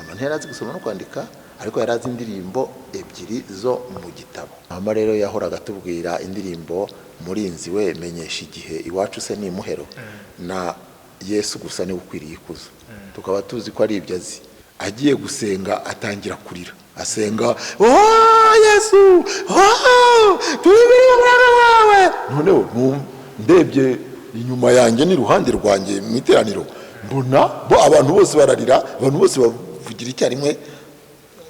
mama ntiyarazi gusoma no kwandika ariko yarazi indirimbo ebyiri zo mu gitabo. Mama rero yahoraga tubwira indirimbo Murinzi we menyesha igihe iwacu se ni muhero na Yesu gusa ni ukwiriye ikuzo. Tukaba tuzi ko ari ibyo azi. Agiye gusenga atangira kurira, asenga Yesu tubiri umwana wawe. Noneho ndebye inyuma yanjye ni ruhande rwanjye mu iteraniro mbona bo abantu bose bararira, abantu bose bavugira icyarimwe.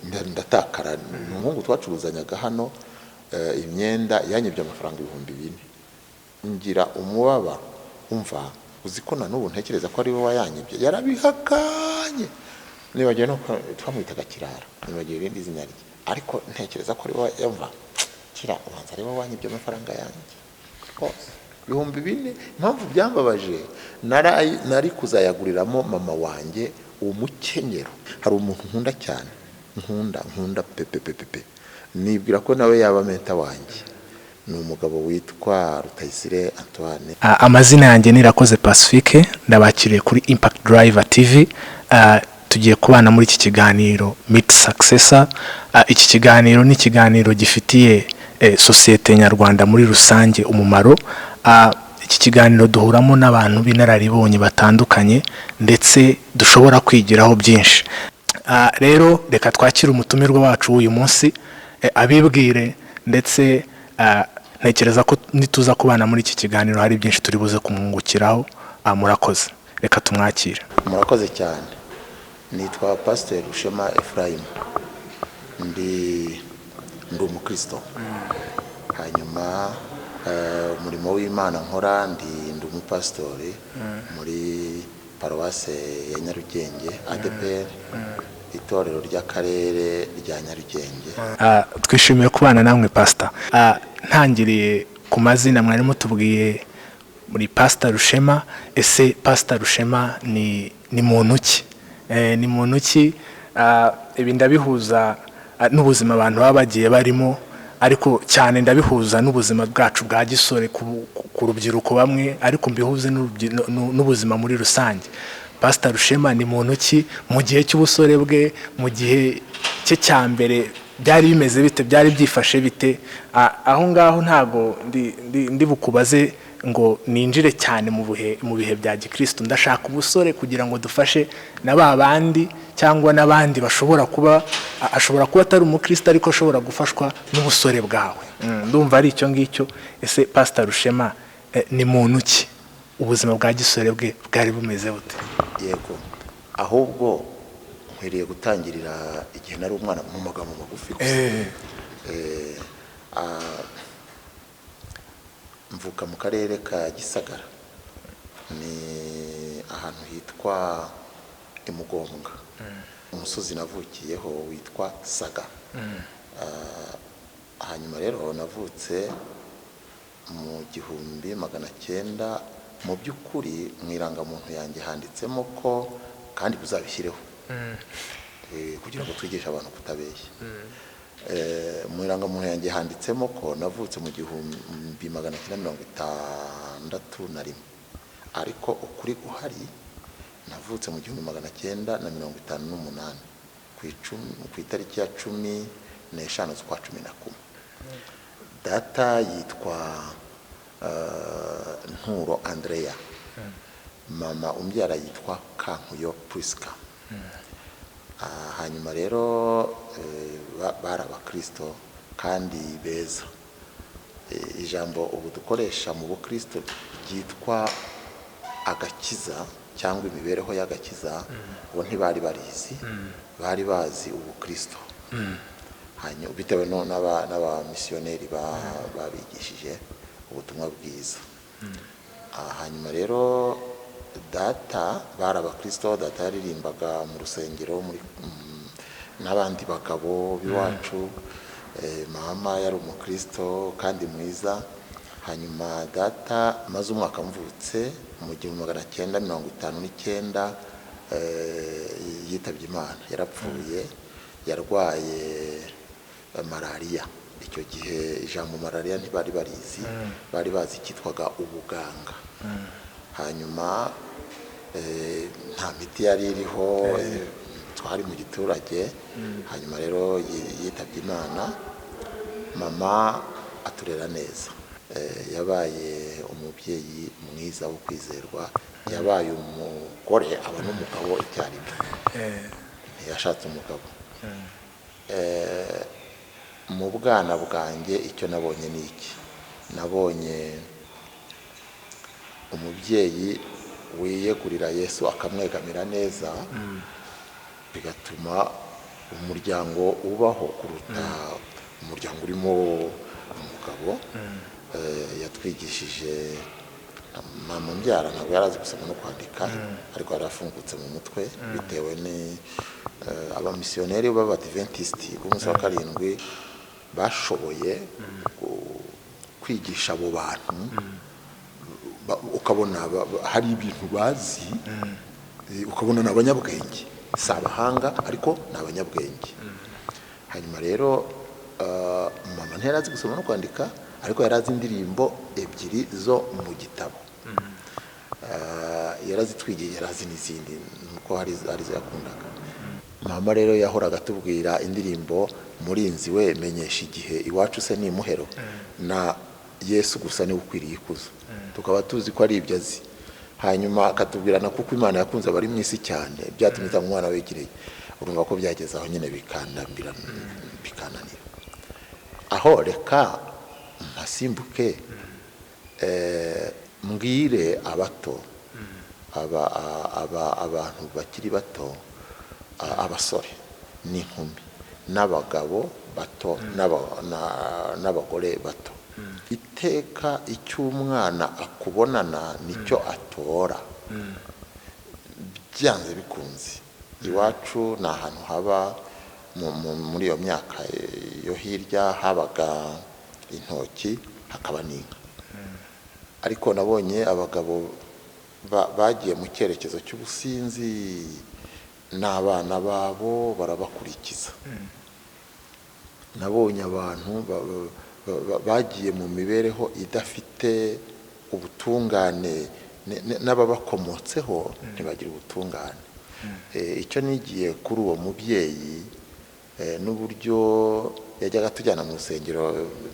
Ndatakara. Umuhungu twacuruzanyaga hano imyenda yanyibye amafaranga 2,000. Ngira umubaba umva uzi ko nanubu ntekereza ko ari we wayanyibye. Yarabihakanye. Nibagiye no twamwitaga Kirara, nibagiye irindi zina rye, ariko ntekereza ko ari we yumva kira ubanza ari we wanyibye amafaranga yanjye rwose 4,000. Impamvu byambabaje nari kuzayaguriramo mama wanjye umukenyero. Hari umuntu nkunda cyane, nkunda pepe nibwira ko nawe yaba menta wanjye, ni umugabo witwa Rutayisire Antoine. Amazina yanjye Nirakoze Pacifique, ndabakiriye kuri Impact Driver TV. Tugiye kubana muri iki kiganiro Meet Successor. Iki kiganiro ni ikiganiro gifitiye sosiyete nyarwanda muri rusange umumaro. Iki kiganiro duhuramo n'abantu b'inararibonye batandukanye ndetse dushobora kwigiraho byinshi. Rero reka twakire umutumirwa wacu uyu munsi abibwire, ndetse ntekereza ko nituza kubana muri iki kiganiro hari byinshi turi buze kumwungukiraho. Murakoze, reka tumwakire. Murakoze cyane. Nitwa Pastor Rushema Ephraim, ndi umukristo. Hanyuma umurimo w'Imana nkora ndi umupastori muri paruwase ya Nyarugenge ADPR, itorero ry'akarere rya Nyarugenge. Twishimiye kubana namwe Pastor. Ntangiriye ku mazina mwari mutubwiye muri Pastor Rushema. Ese Pastor Rushema ni muntu ki? Ni muntu ki? Ibi ndabihuza n'ubuzima abantu baba bagiye barimo, ariko cyane ndabihuza n'ubuzima bwacu bwa gisore ku rubyiruko bamwe, ariko mbihuze n'ubuzima muri rusange. Pastor Rushema ni muntu ki mu gihe cy'ubusore bwe, mu gihe cye cya mbere byari bimeze bite, byari byifashe bite? Aho ngaho ntago ndi bukubaze ngo ninjire cyane mu bihe bya gikristo. Ndashaka ubusore kugira ngo dufashe na babandi cyangwa nabandi ashobora kuba atari umukristo ariko ashobora gufashwa n'ubusore bwawe. Ndumva ari icyo ngicyo. Ese Pastor Rushema ni muntu ki? Ubuzima bwa gisore bwe bwari bumeze bute? Yego, ahubwo nkwiriye gutangirira igihe nari umwana mu magambo magufi gusa. Mvuka mu karere ka Gisagara, ni ahantu hitwa Imugonga. Umusozi navukiyeho witwa Saga. Hanyuma rero navutse mu 1900. Mu by'ukuri mu irangamuntu yanjye handitsemo ko, kandi uzabishyireho kugira ngo twigishe abantu kutabeshya. Mu irangamuntu yanjye handitsemo ko navutse mu 1961, ariko ukuri guhari navutse mu 1958 ku itariki ya 15 z'ukwa 11. Data yitwa Nturo Andrea, mama umbyara yitwa Kankuyo Priska. Hanyuma rero bari abakristo kandi beza. Ijambo ubu dukoresha mu bukristo ryitwa agakiza cyangwa imibereho y'agakiza, bo ntibari barizi, bari bazi ubukristo. Hanyuma bitewe n'aba missionnaire babigishije ubutumwa bwiza. Hanyuma rero data bari abakristo. Data yaririmbaga mu rusengero n'abandi bagabo biwacu. Mama yari umukristo kandi mwiza. Hanyuma data maze umwaka mvutse mu 1959 yitabye Imana, yarapfuye, yarwaye malaria. Icyo gihe ijambo malaria ntibari barizi, bari bazi kitwaga ubuganga. Hanyuma nta miti yari iriho, twari mu giturage. Hanyuma rero yitabye Imana. Mama aturera neza, yabaye umubyeyi mwiza wo kwizerwa, yabaye umugore aba n'umugabo icyarimwe. Yashatse umugabo. Mu bwana bwanjye icyo nabonye ni iki: nabonye umubyeyi wiyegurira Yesu akamwegamira neza, bigatuma umuryango ubaho kuruta umuryango urimo umugabo. Yatwigishije, mama mbyara ntabwo yari azi gusoma no kwandika, ariko yari afungutse mu mutwe bitewe ni abamisiyoneri b'Abadiventisti b'umunsi wa karindwi bashoboye kwigisha abo bantu, ukabona hari ibintu bazi, ukabona ni abanyabwenge, si abahanga ariko ni abanyabwenge. Hanyuma rero mama ntiyari azi gusoma no kwandika, ariko yari azi indirimbo ebyiri zo mu gitabo. Yarazitwigiye, yari azi n'izindi nuko hari izo yakundaga. Mama rero yahoraga atubwira indirimbo murinzi we menyesha igihe, iwacu se ni imuhero, na Yesu gusa niwe ukwiriye ikuzo. Tukaba tuzi ko ari ibyo azi. Hanyuma akatubwira na kuko Imana yakunze abari mu isi cyane byatumye itanga umwana wegereye. Urumva ko byageze aho nyine bikananira. Aho reka mpasimbuke mbwire abato, abantu bakiri bato, abasore n'inkumi n'abagabo bato n'abagore bato, iteka icy'umwana akubonana nicyo atora, byanze bikunze. Iwacu ni ahantu haba muri iyo myaka yo hirya habaga intoki hakaba n'inka, ariko nabonye abagabo bagiye mu cyerekezo cy'ubusinzi n'abana babo barabakurikiza. Nabonye abantu bagiye mu mibereho idafite ubutungane, n'ababakomotseho ntibagire ubutungane. Icyo nigiye kuri uwo mubyeyi n'uburyo yajyaga tujyana mu rusengero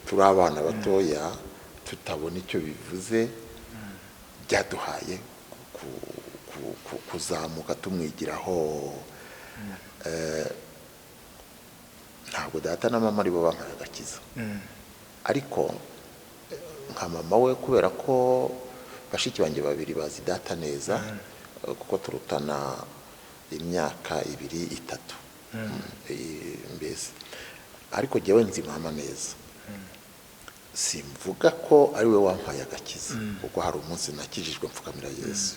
turi abana batoya tutabona icyo bivuze, byaduhaye kuzamuka tumwigiraho. Ntabwo data na mama aribo bampaye agakiza, ariko nka mama we, kubera ko bashiki banjye babiri bazi data neza, kuko turutana imyaka 2-3 mbese, ariko jyewe nzi mama neza. Simvuga ko ari we wampaye agakiza, kuko hari umunsi nakijijwe mfukamira Yesu,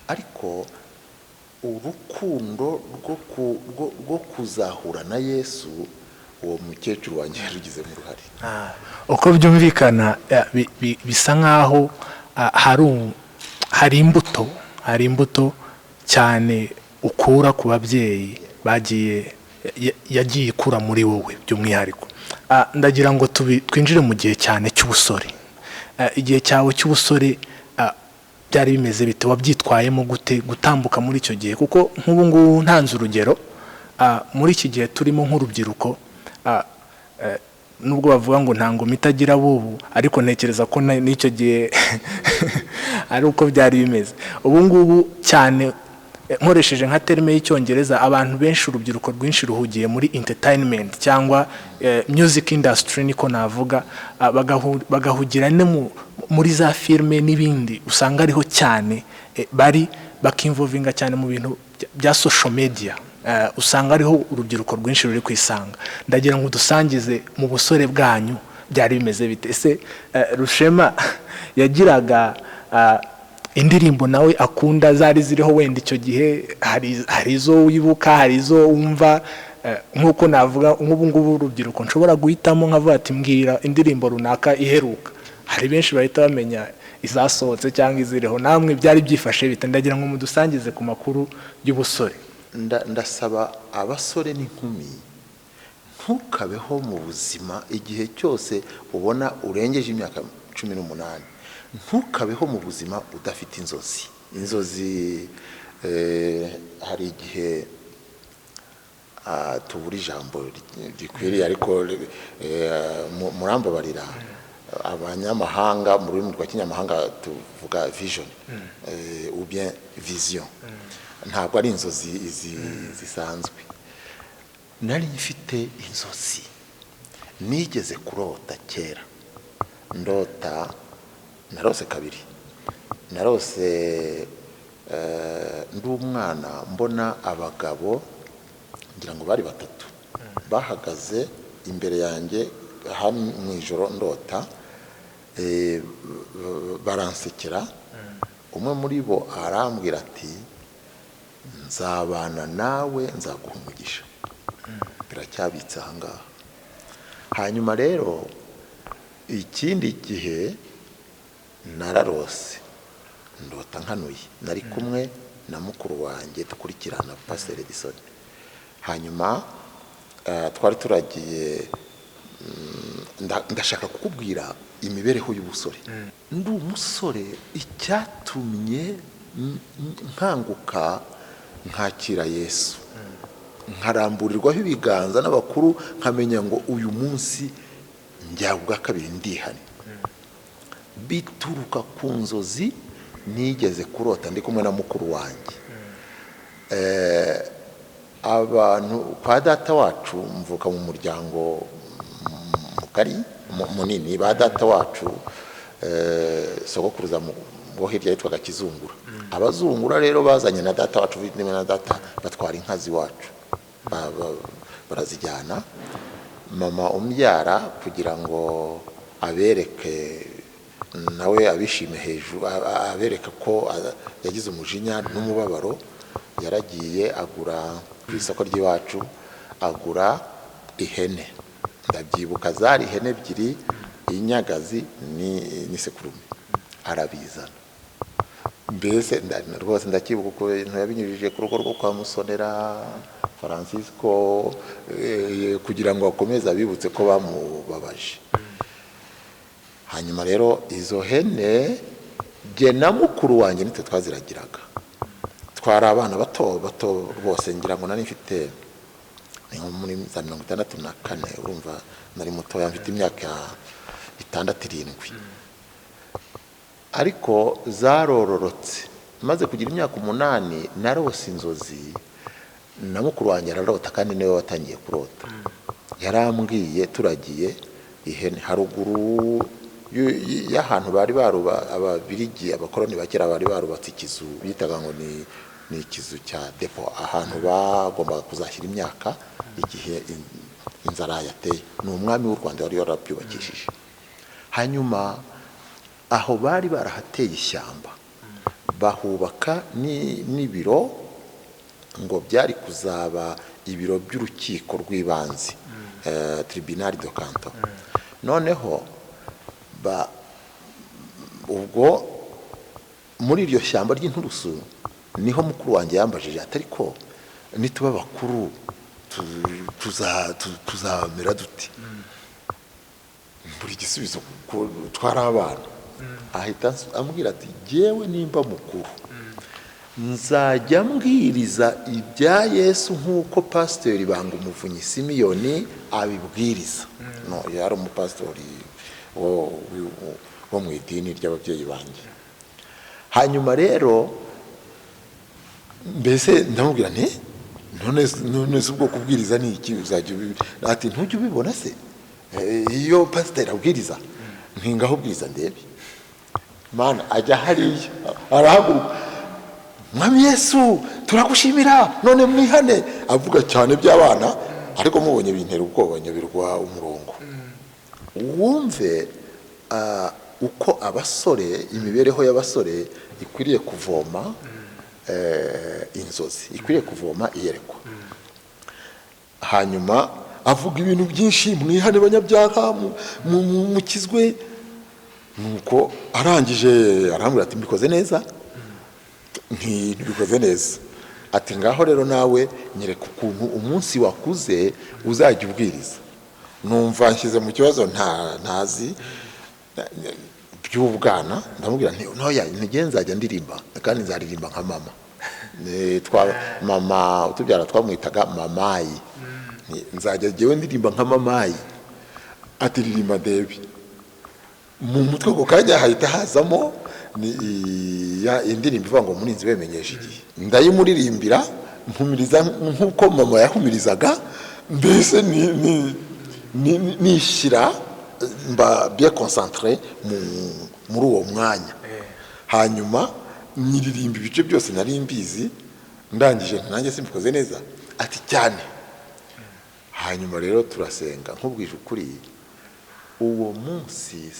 ariko urukundo rwo kuzahura na Yesu uwo mukecuru wanjye yarugizemo uruhare. Uko byumvikana bisa nkaho hari imbuto cyane ukura ku babyeyi yagiye ikura muri wowe by'umwihariko. Ndagira ngo twinjire mu gihe cyane cy'ubusore. Igihe cyawe cy'ubusore byari bimeze bite? Wabyitwayemo gute gutambuka muri icyo gihe? Kuko nk'ubu ngubu ntanze urugero, muri iki gihe turimo nk'urubyiruko, nubwo bavuga ngo nta ngoma itagira bubu, ariko ntekereza ko n'icyo gihe ari uko byari bimeze. Ubu ngubu cyane nkoresheje nka terme y'icyongereza, abantu benshi, urubyiruko rwinshi ruhugiye muri entertainment cyangwa music industry niko navuga, bagahugira muri za filme n'ibindi. Usanga ariho cyane bakinvolvinga cyane mu bintu bya social media. Usanga ariho urubyiruko rwinshi ruri kwisanga. Ndagira ngo dusangize mu busore bwanyu byari bimeze bite? Ese Rushema yagiraga indirimbo nawe akunda zari ziriho wenda icyo gihe? Hari izo wibuka, hari izo wumva? Nk'uko navuga nk'ubu ngubu urubyiruko nshobora guhitamo nkavuga ati mbwira indirimbo runaka iheruka, hari benshi bahita bamenya izasohotse cyangwa iziriho. Namwe byari byifashe bite? Ndagira ngo mudusangize ku makuru y'ubusore. Ndasaba abasore n'inkumi, ntukabeho mu buzima igihe cyose ubona urengeje imyaka 18, ntukabeho mu buzima udafite inzozi. Hari igihe tubura ijambo rikwiriye, ariko murambabarira, abanyamahanga mu rurimi rwa kinyamahanga tuvuga vision ou bien vision, ntabwo ari inzozi zisanzwe. Nari mfite inzozi nigeze kurota kera, narose kabiri. Narose ndi umwana mbona abagabo ngira ngo bari batatu bahagaze imbere yanjye mu ijoro ndota, baransekera. Umwe muri bo arambwira ati nzabana nawe, nzaguha umugisha. Biracyabitse ahangaha. Hanyuma rero ikindi gihe nararose ndota nkanuye, nari kumwe na mukuru wanjye dukurikirana Pastor Edison. Hanyuma twari turagiye, ndashaka kukubwira imibereho y'ubusore. Ndi umusore, icyatumye nkanguka nkakira Yesu, nkaramburirwaho ibiganza n'abakuru, nkamenya ngo uyu munsi njya ubwa kabiri ndihane, bituruka ku nzozi nigeze kurota ndi kumwe na mukuru wanjye. Abantu kwa data wacu, mvuka mu muryango mugari munini, ba data wacu sogokuruza ngo hirya yitwaga Kizungura. Abazungura rero bazanye na data wacu, na data batwara inkazi wacu, barazijyana. Mama umbyara kugira ngo abereke nawe abishime hejuru, abereka ko yagize umujinya n'umubabaro, yaragiye agura ku isoko ry'iwacu, agura ihene. Ndabyibuka zari ihene ebyiri, inyagazi n'isekurume, arabizana. Mbese rwose ndakibuka uko yabinyujije ku rugo rwo kwa Musonera Francisco, kugira ngo akomeze abibutse ko bamubabaje. Hanyuma rero izo hene jye na mukuru wanjye nitwe twaziragiraga. Twari abana bato rwose, ngira ngo nari mfite muri za 64, urumva nari mutoya, mfite imyaka 6-7. Ariko zarororotse, maze kugira imyaka 8 narose inzozi na mukuru wanjye ararota, kandi niwe watangiye kurota. Yarambwiye turagiye ihene haruguru y'ahantu bari baruba ababirigi, abakoroni bakera bari barubatse ikizu bitaga ngo ni ikizu cya depo, ahantu bagombaga kuzashyira imyaka igihe inzara yateye. Ni umwami w'u Rwanda wari yarabyubakishije. Hanyuma aho bari barahateye ishyamba, bahubaka n'ibiro, ngo byari kuzaba ibiro by'urukiko rw'ibanze, tribunal de canton. Noneho ubwo muri iryo shyamba ry'inturusu niho mukuru wanjye yambajije ati ariko nituba bakuru tuzamera duti? Buri gisubizo twari abana. Ahita ambwira ati jewe nimba mukuru nzajya mbwiriza ibya Yesu nk'uko Pastori Banga Umuvunyi Simiyoni abibwiriza. No, yari umupastori wo mu idini ry'ababyeyi banjye. Hanyuma rero mbese ndamubwira nti none ubwo kubwiriza ni iki? Uzajya ati ntujye ubibona se iyo pastor abwiriza? Ntingaho ubwiriza ndebe. Mana ajya hariya arahaguruka, Mwami Yesu turagushimira, none mwihane. Avuga cyane by'abana, ariko mubonye bintera ubwoba, nyabirwa umurongo. Wumve uko abasore, imibereho y'abasore ikwiriye kuvoma inzozi, ikwiriye kuvoma iyerekwa. Hanyuma avuga ibintu byinshi, mwihane banyabyaha, mukizwe. Nuko arangije arambwira ati mbikoze neza? Ntibikoze neza. Ati ngaho rero nawe nyereka ukuntu umunsi wakuze uzajya ubwiriza. Numva nshyize mu kibazo ntazi by'ubwana. Ndamubwira nti ntoya ntigenza nzajya ndirimba, kandi nzaririmba nka mama. mama utubyara twamwitaga mamayi. Nzajya jyewe ndirimba nka mamayi, atiririmba Debi. Mu mutwe ko kajya hahita hazamo indirimbo ivuga ngo murinzi wemenyesha igihe. Ndayimuririmbira mpumiriza nk'uko mama yahumirizaga, mbese nishyira mba bien concentré muri uwo mwanya. Hanyuma nyiririmba ibice byose nari mbizi, ndangije nanjye simbikoze neza ati cyane. Hanyuma rero turasenga, nkubwije ukuri uwo munsi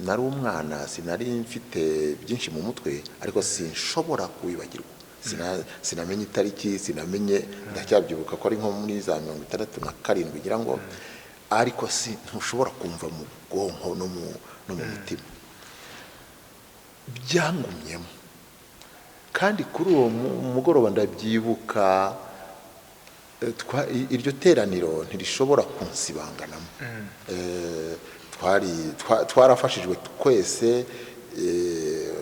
nari umwana, sinari mfite byinshi mu mutwe, ariko sinshobora kuwibagirwa. Sinamenye itariki, sinamenye, ndacyabyibuka ko ari nko muri za 67 ngira ngo, ariko ntushobora kumva mu bwonko no mu mutima. Byangumyemo kandi kuri uwo mugoroba ndabyibuka, iryo teraniro ntirishobora kunsibanganamo. Twarafashijwe twese,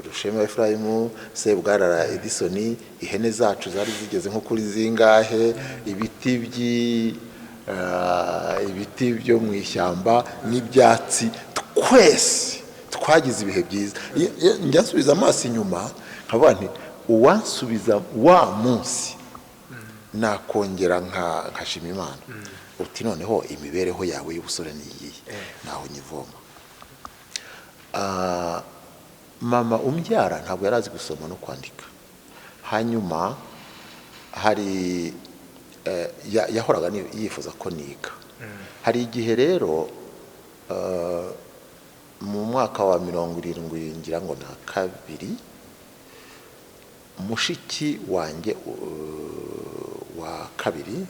Rushema Efrayimu, Sebwarara Edison, ihene zacu zari zigeze nko kuri zingahe, ibiti byo mu ishyamba n'ibyatsi, twese twagize ibihe byiza. Njya nsubiza amaso inyuma nkavuga nti uwansubiza wa munsi nakongera nkashima Imana. Uti noneho imibereho yawe y'ubusore niyihe, naho nyivoma. Mama umbyara ntabwo yarazi gusoma no kwandika. Hanyuma hari yahoraga yifuza ko niga. Hari igihe rero mu mwaka wa 70 ngira ngo na kabiri, mushiki wanjye wa kabiri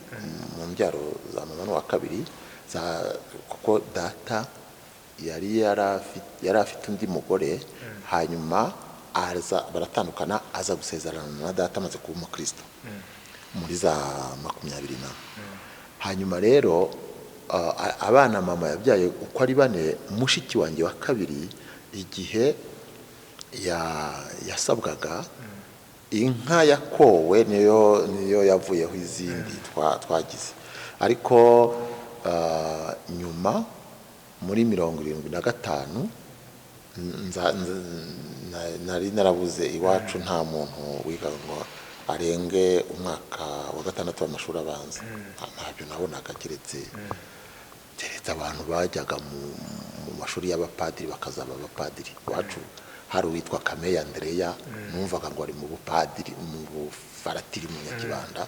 mu mbyaro za mama wa kabiri, kuko data yari afite undi mugore. Hanyuma baratandukana, aza gusezerana na data amaze kuba umukristo muri za 20. Hanyuma rero abana mama yabyaye uko ari 4, mushiki wanjye wa kabiri igihe yasabwaga inka yakowe niyo yavuyeho izindi twagize. Ariko nyuma muri 75 nari narabuze iwacu, nta muntu wiga ngo arenge umwaka wa 6 w'amashuri abanza. Ntabyo nabonaga, keretse abantu bajyaga mu mashuri y'abapadiri bakazaba abapadiri. Iwacu hari uwitwa Kameya Andrea, numvaga ngo ari mu bupadiri, mu bufaratiri mu Nyakibanda.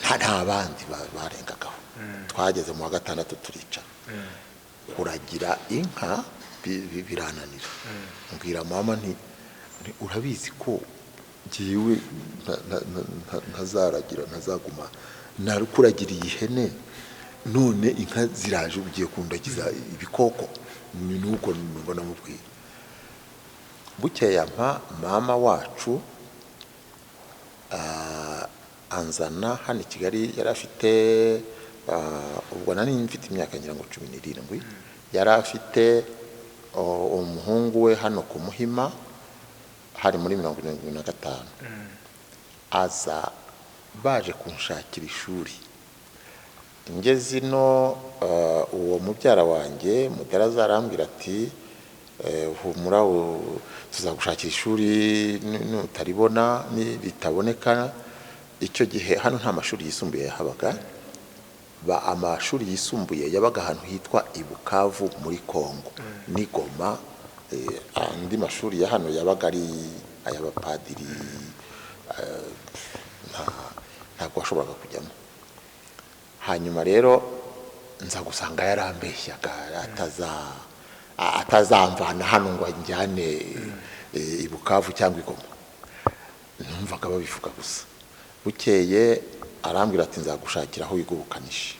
Nta bandi barengagaho. Twageze mu wa 6 turica, kuragira inka birananira. Mbwira mama nti urabizi ko jyewe ntazaragira, ntazaguma narukuragiriye ihene, none inka ziraje ugiye kundagiza ibikoko. Nuko mbona mubwira. Bukeye mama wacu anzana hano i Kigali. Yari afite ubwo nari mfite imyaka ngira ngo 17. Yari afite umuhungu we hano ku Muhima, hari muri 75. Aza baje kunshakira ishuri. Ngeze ino, uwo mubyara wanjye mugaraza arambwira ati humura tuzagushakira ishuri nutaribona ritaboneka. Icyo gihe hano nta mashuri yisumbuye yahabaga. Amashuri yisumbuye yabaga ahantu hitwa i Bukavu muri Kongo ni Goma. Andi mashuri ya hano yabaga ari ay'abapadiri, ntabwo washoboraga kujyamo. Hanyuma rero nza gusanga yarambeshyaga, atazamvana hano ngo njyane i Bukavu cyangwa i Goma. Numvaga babivuga gusa. Bukeye arambwira ati nzagushakira aho wiga ubukanishi.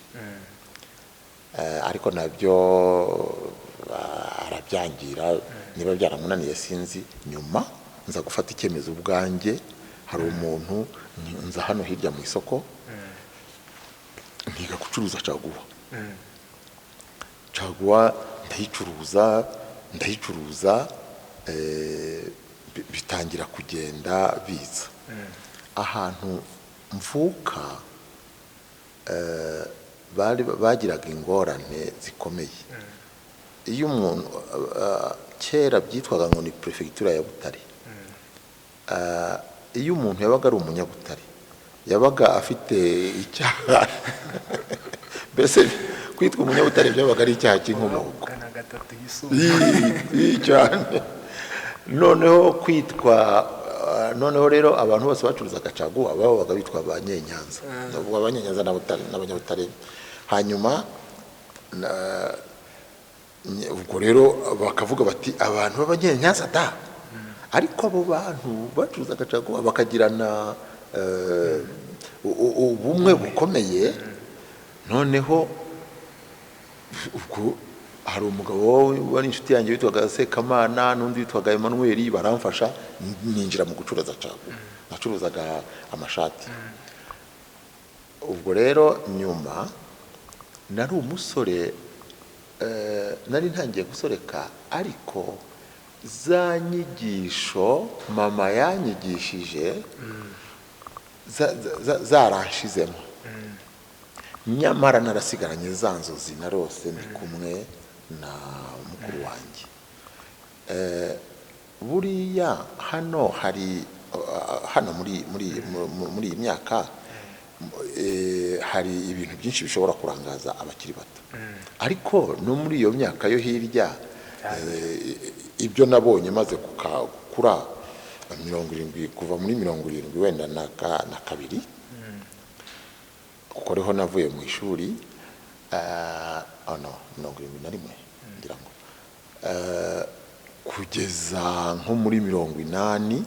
Ariko nabyo arabyangira, niba byaramunaniye sinzi. Nyuma nza gufata icyemezo ubwanjye. Hari umuntu nza hano hirya mu isoko, ntiga gucuruza caguwa. Ndayicuruza bitangira kugenda biza. ahantu mvuka bagiraga ingorane zikomeye. Iyo umuntu kera byitwaga ngo ni prefecture ya Butare, iyo umuntu yabaga ari umunyabutare yabaga afite icyaha mbese kwitwa umunyabutare byabaga ari icyaha cy'inkomoko cyane. Noneho rero abantu bose bacuruzaga caguwa babaga bitwa abanyenyanza, abanyenyanza n'abanyabutare. Hanyuma ubwo rero bakavuga bati abantu b'abanyenyanza da, ariko abo bantu bacuruzaga caguwa bakagirana ubumwe bukomeye. Noneho ubwo hari umugabo wari inshuti yanjye witwaga Sekamana n'undi witwaga Emmanuel, baramfasha ninjira mu gucuruza caguwa, nacuruzaga amashati. Ubwo rero nyuma nari umusore, nari ntangiye gusoreka, ariko za nyigisho mama yanyigishije zaranshizemo, nyamara narasigaranye za nzozi narose ndi kumwe na mukuru wanjye. Buriya hano muri iyi myaka hari ibintu byinshi bishobora kurangaza abakiri bato, ariko no muri iyo myaka yo hirya ibyo nabonye maze gukura 70, kuva muri 70 wenda na kabiri, kuko ariho navuye mu ishuri 71 ngira ngo, kugeza nko muri 82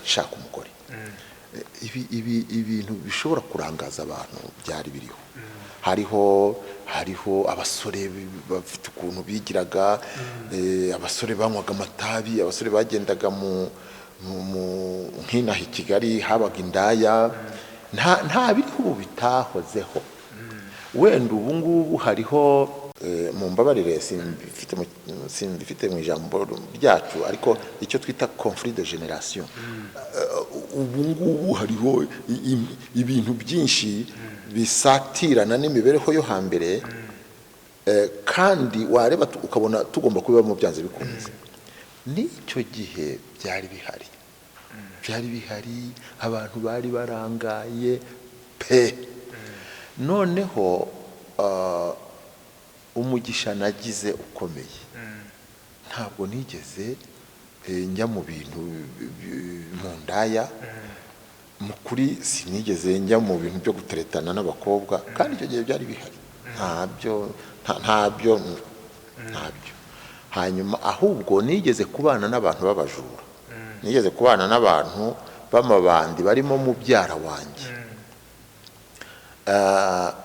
nshaka umugore. Ibintu bishobora kurangaza abantu byari biriho. hariho abasore bafite ukuntu bigiraga, abasore banywaga amatabi, abasore bagendaga mu nk'inaha i Kigali habaga indaya. nta biriho bitahozeho. Wenda ubu ngubu hariho mu mbabarire simfite mu ijambo ryacu, ariko icyo twita conflit de generation. Ubu ngubu hariho ibintu byinshi bisatirana n'imibereho yo hambere, kandi wareba ukabona tugomba kubibamo byanze bikunze. N'icyo gihe byari bihari, abantu bari barangaye pe. Noneho umugisha nagize ukomeye, ntabwo nigeze njya mu bintu mu ndaya, mukuri sinigeze njya mu bintu byo guteretana n'abakobwa, kandi icyo gihe byari bihari. ntabyo. Hanyuma ahubwo nigeze kubana n'abantu b'abajura, nigeze kubana n'abantu b'amabandi barimo mubyara wanjye.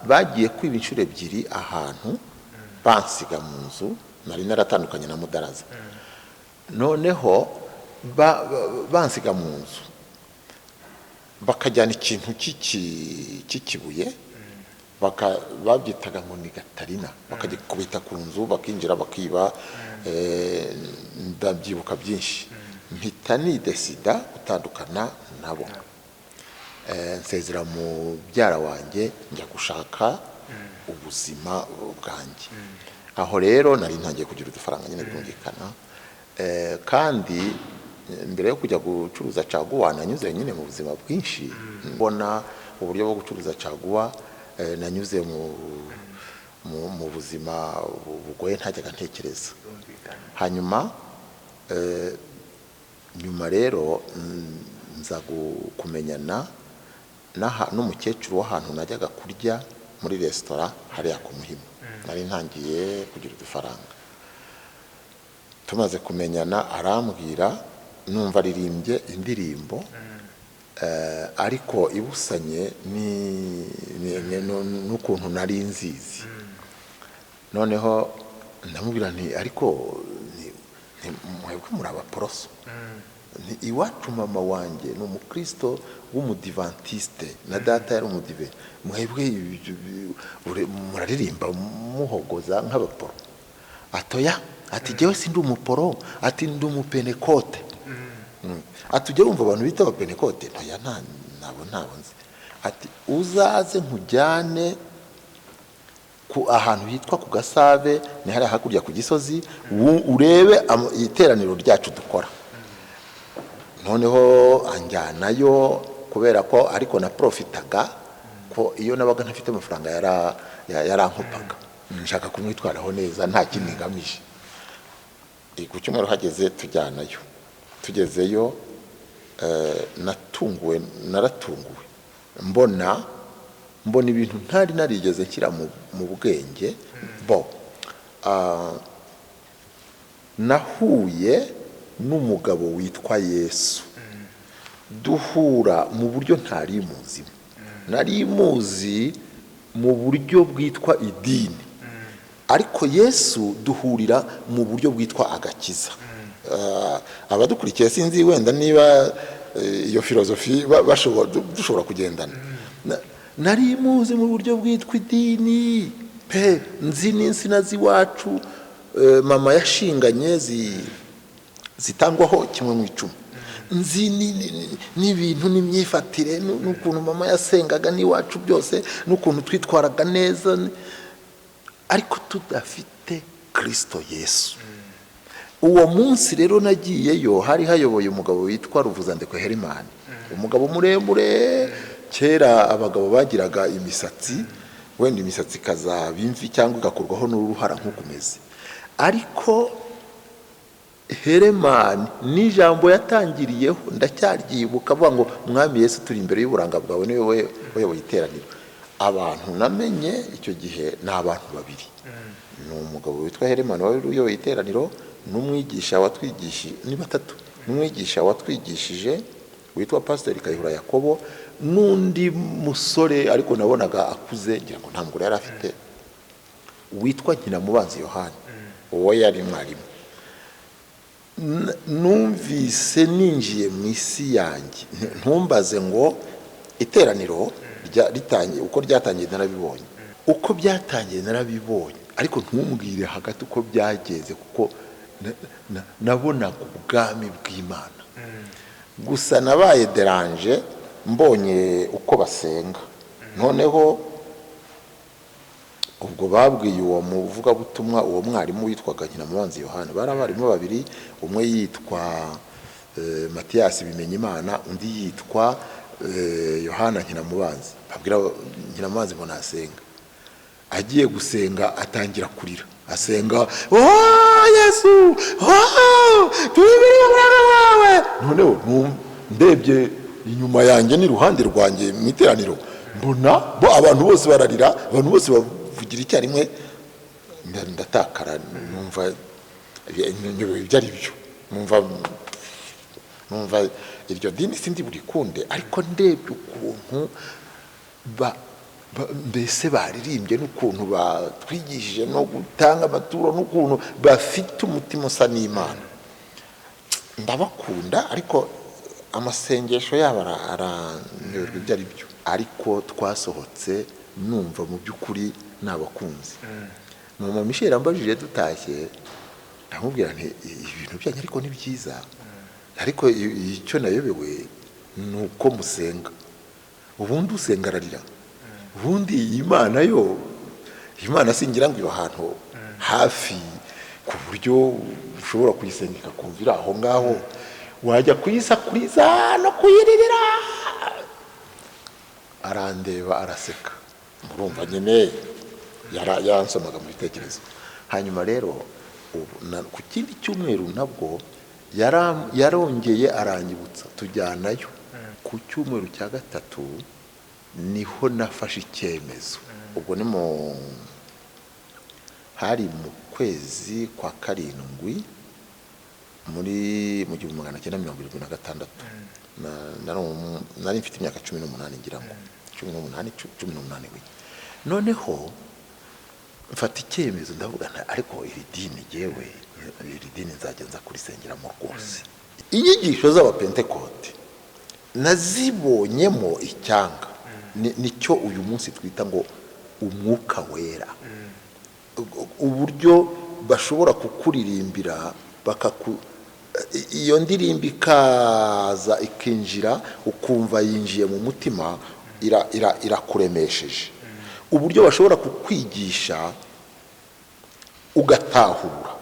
Bagiye kwiba inshuro 2 ahantu, bansiga mu nzu, nari naratandukanye na Mudaraza. Noneho bansiga mu nzu, bakajyana ikintu cy'ikibuye, babyitaga ngo ni Gatarina, bakagikubita ku nzu, bakinjira bakiba. Ndabyibuka byinshi, mpita nidesida gutandukana nabo. Nsezera mu byara wanjye njya gushaka ubuzima bwanjye. Aho rero nari ntangiye kugira udufaranga nyine byumvikana, kandi mbere yo kujya gucuruza caguwa nanyuze nyine mu buzima bwinshi. Mbona uburyo bwo gucuruza caguwa, nanyuze mu buzima bugoye ntajyaga ntekereza. Hanyuma nyuma rero nza kumenyana n'umukecuru w'ahantu najyaga kurya muri resitora hariya ku Muhima. Nari ntangiye kugira udufaranga. Tumaze kumenyana arambwira, numva aririmbye indirimbo, ariko ibusanye n'ukuntu nari nzizi. Noneho ndamubwira nti ariko mwebwe muri abaporoso, iwacu mama wanjye ni umukristo w'umudivantiste na data yari umudive, mwebwe muraririmba muhogoza nk'abaporo? Atoya, ati jewe sindi umuporo, ati ndi umupenekote. ati ujye wumva abantu bita abapentekote oya nabo nzi ati uzaze nkujyane ku ahantu hitwa ku Gasave ni hari hakurya ku Gisozi urebe iteraniro ryacu dukora. Noneho anjyanayo kubera ko ariko na profitaga ko iyo nabaga ntafite amafaranga yarankupaga nshaka kumwitwaraho neza nta kindi ngamije. Ku cyumweru hageze tujyanayo, tugezeyo naratunguwe mbona ibintu ntari narigeze nshyira mu bwenge. Nahuye n'umugabo witwa Yesu, duhura mu buryo ntari muzi, nari muzi mu buryo bwitwa idini, ariko Yesu duhurira mu buryo bwitwa agakiza. Abadukurikiye sinzi wenda niba iyo filozofi dushobora kugendana. Nari muzi mu buryo bwitwa idini nzi n'insina z'iwacu mama yashinganye zitangwaho 1/10, nzi n'ibintu n'imyifatire n'ukuntu mama yasengaga n'iwacu byose n'ukuntu twitwaraga neza, ariko tudafite Kristo Yesu. Uwo munsi rero nagiyeyo hari hayoboye umugabo witwa Ruvuzandekwe Herimani, umugabo muremure. Kera abagabo bagiraga imisatsi, wenda imisatsi kazaba imvi cyangwa igakurwaho n'uruhara nk'ukumeze, ariko Herimani n'ijambo yatangiriyeho ndacyaryibuka avuga ngo Mwami Yesu turi imbere y'uburanga bwawe niwe wayoboye iteraniro. Abantu namenye icyo gihe ni abantu babiri, ni umugabo witwa Herimani wari uyoboye iteraniro n'umwigisha watwigishije, ni batatu, n'umwigisha watwigishije witwa Pastor Kayihura Yakobo, n'undi musore ariko nabonaga akuze ngira ngo nta mugore yari afite witwa Nkinamubanzi Yohani, uwo yari mwarimu. Numvise ninjiye mu isi yanjye, ntumbaze ngo iteraniro ritangiye uko ryatangiye narabibonye, uko byatangiye narabibonye, ariko ntumbwire hagati uko byageze kuko nabonaga ubwami bw'Imana. Gusa nabaye deranje mbonye uko basenga. Noneho ubwo babwiye uwo muvugabutumwa, uwo mwarimu witwaga Nkinamubanzi Yohana, bari abarimu babiri, umwe yitwa Mathias Bimenyimana, undi yitwa Yohana Nkinamubanzi. Babwira Nkinamubanzi ngo nasenga, agiye gusenga atangira kurira, asenga Yesu tubibiri wawe. Noneho ndebye inyuma yanjye n'iruhande rwanjye mu iteraniro, mbona abantu bose bararira, abantu bose bavugira icyarimwe, ndatakara, numva ibyo ari byo, numva iryo dini sindi burikunde, ariko ndebye ukuntu mbese baririmbye n'ukuntu batwigishije no gutanga amaturo n'ukuntu bafite umutima usa n'Imana, ndabakunda. Ariko amasengesho yabo aranyoberwa ibyo ari byo, ariko twasohotse numva mu by'ukuri nabakunze. Mama Michel ambajije dutashye, ndamubwira nti ibintu byanyu ariko ni byiza, ariko icyo nayobewe ni uko musenga. Ubundi usenga ararira, ubundi Imana singira ngo iba ahantu hafi ku buryo ushobora kuyisenga ikakumvira aho ngaho, wajya kuyisakuriza no kuyiririra. Arandeba araseka, murumva nyine yaransomaga mu bitekerezo. Hanyuma rero ku kindi cyumweru nabwo yarongeye aranyibutsa tujyanayo. Ku cyumweru cya gatatu niho nafashe icyemezo. Ubwo ni hari mu kwezi kwa karindwi mu 1976. Nari mfite imyaka 18 ngira ngo 18. Noneho mfata icyemezo ndavuga ariko iri dini nzajya nza kurisengeramo rwose. Inyigisho z'abapentekote nazibonyemo icyanga, nicyo uyu munsi twita ngo umwuka wera. Uburyo bashobora kukuririmbira iyo ndirimbo ikaza ikinjira ukumva yinjiye mu mutima, irakuremesheje, uburyo bashobora kukwigisha ugatahura,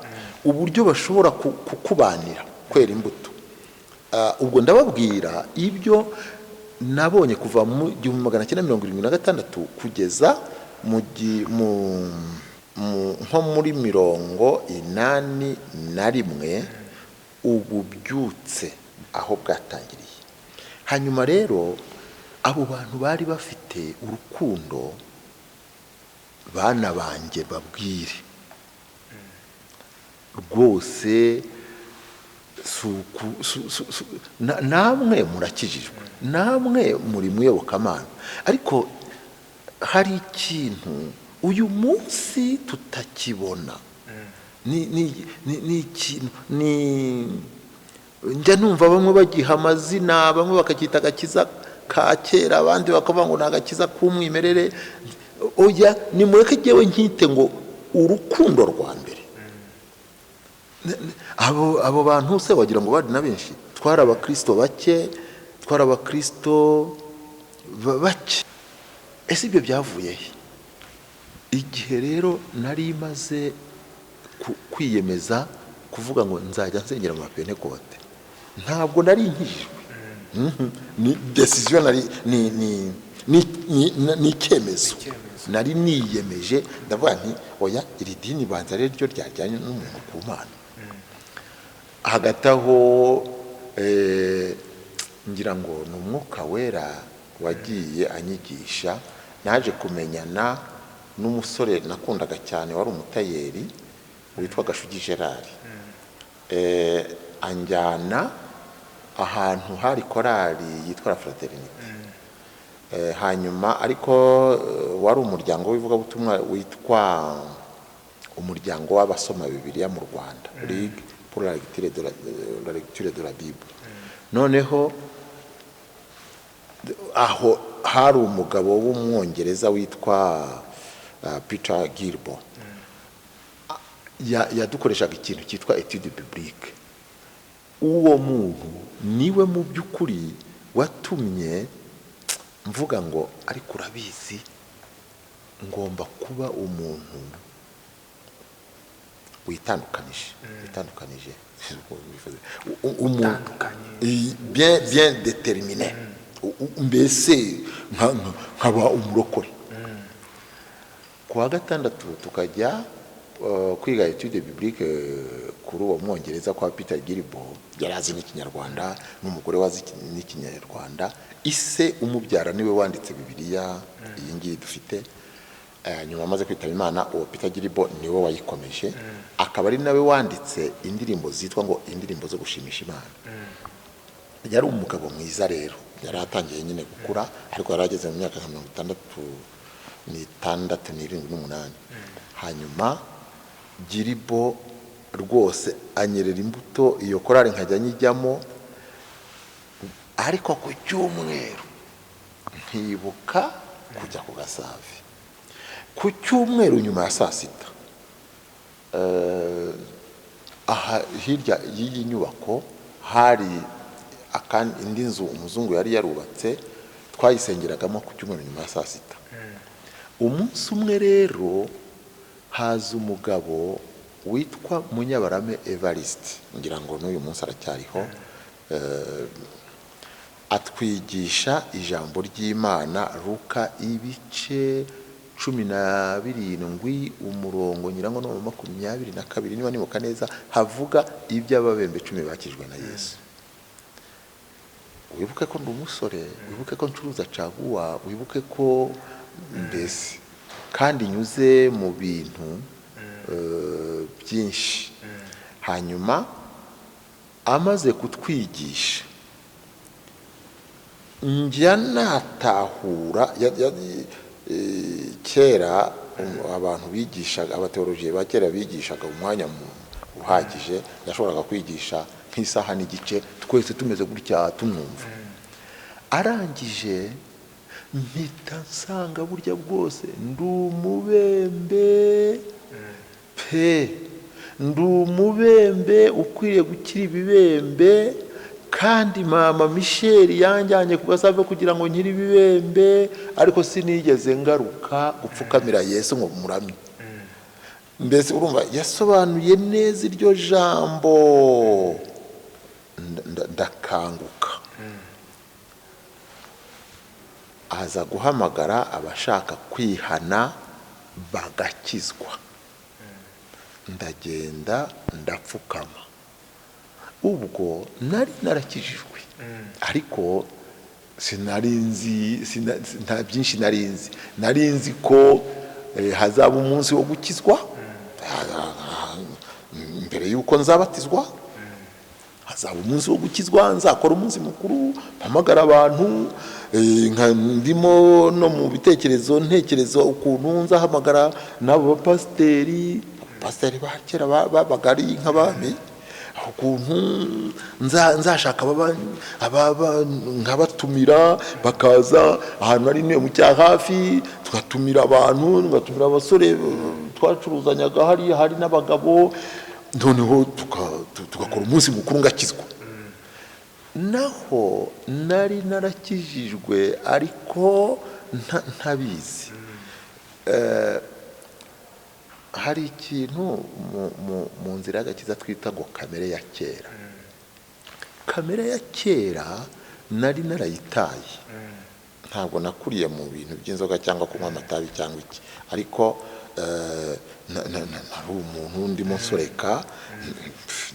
uburyo bashobora kukubanira kwera imbuto. Ubwo ndababwira ibyo nabonye kuva mu 1976 kugeza nko muri 81 ububyutse aho bwatangiriye. Hanyuma rero abo bantu bari bafite urukundo, bana banjye babwire rwose, namwe murakijijwe, namwe muri muyobokamana, ariko hari ikintu uyu munsi tutakibona. Njya numva bamwe bagiha amazina, bamwe bakacyita agakiza ka kera, abandi bakavuga ngo ni agakiza k'umwimerere. Oya, nimureke jyewe nkite ngo urukundo rwa mbere. Abo bantu se wagira ngo bari na benshi? Twari abakristo bake, twari abakristo bake. Ese ibyo byavuye he? Igihe rero nari maze kwiyemeza kuvuga ngo nzajya nsengera mu Pentecote, ntabwo nari nkijijwe. Ni decision, ni icyemezo nari niyemeje, ndavuga nti oya, iri dini banza rero ryo ryajyanye n'umuntu ku Mana. Hagati aho ngira ngo ni Umwuka Wera wagiye anyigisha. Naje kumenyana n'umusore nakundaga cyane wari umutayeri witwa Gashugi Gerard. Anjyana ahantu hari korali yitwa La Fraternité. Hanyuma ariko wari umuryango w'ivugabutumwa witwa umuryango w'abasoma Bibiliya mu Rwanda, Ligue pour la lecture de la Bible. Noneho aho hari umugabo w'umwongereza witwa Peter Gilbo, yadukoreshaga ikintu cyitwa étude biblique. Uwo muntu niwe mu by'ukuri watumye mvuga ngo ariko urabizi, ngomba kuba umuntu witandukanije, bien déterminé, mbese nkaba umurokore. Kuwa gatandatu tukajya kwiga étude biblique kuri uwo mwongereza kwa Peter Gilbo. Yari azi n'ikinyarwanda, n'umugore wazi n'ikinyarwanda. Ise umubyara niwe wanditse Bibiliya iyi ngiyi dufite. Nyuma amaze kwitaba Imana, uwo Peter Gilbo niwe wayikomeje, akaba ari nawe wanditse indirimbo zitwa ngo indirimbo zo gushimisha Imana. Yari umugabo mwiza rero, yari atangiye nyine gukura, ariko yari ageze mu myaka 66-68. Hanyuma Gilbo rwose anyerera imbuto, iyo korali nkajya nyijyamo, ariko ku cyumweru ntibuka kujya ku Gasave. Ku cyumweru nyuma ya saa sita, aha hirya y'iyi nyubako hari indi nzu umuzungu yari yarubatse, twayisengeragamo ku cyumweru nyuma ya saa sita. Umunsi umwe rero haza umugabo witwa Munyabarame Evariste, ngira ngo n'uyu munsi aracyariho, atwigisha ijambo ry'Imana, Luka ibice 17 umurongo ngira ngo no 22 niba nibuka neza, havuga iby'ababembe 10 bakijwe na Yesu. Wibuke ko ndi umusore, wibuke ko ncuruza caguwa, wibuke ko mbese kandi nyuze mu bintu byinshi. Hanyuma amaze kutwigisha, njya natahura. Kera abantu bigishaga, abateolojiye ba kera bigishaga umwanya uhagije, yashoboraga kwigisha nk'isaha n'igice, twese tumeze gutya tumwumva. Arangije mpita nsanga burya bwose ndi umubembe pe, ndi umubembe ukwiriye gukira ibibembe, kandi mama Michel yanjyanye ku gasave kugira ngo nkiri ibibembe, ariko sinigeze ngaruka gupfukamira Yesu ngo muramye. Mbese urumva yasobanuye neza iryo jambo, ndakanguka. Aza guhamagara abashaka kwihana bagakizwa. Ndagenda ndapfukama. Ubwo nari narakijijwe, ariko nta byinshi nari nzi ko hazaba umunsi wo gukizwa mbere y'uko nzabatizwa. Hazaba umunsi wo gukizwa, nzakora umunsi mukuru, mpamagara abantu, ndimo no mu bitekerezo ntekereza ukuntu nzahamagara n'abo bapasiteri ba kera babaga ari nk'abami, ukuntu nzashaka nkabatumira bakaza ahantu ari mu cya hafi, tugatumira abantu, tugatumira abasore twacuruzanyaga hari n'abagabo, noneho tugakora umunsi mukuru ngakizwa. Naho nari narakijijwe ariko ntabizi. Hari ikintu mu nzira y'agakiza twita ngo kamere ya kera. Kamere ya kera nari narayitaye, ntabwo nakuriye mu bintu by'inzoga cyangwa kunywa amatabi cyangwa iki, ariko nari umuntu ndimo nsoreka,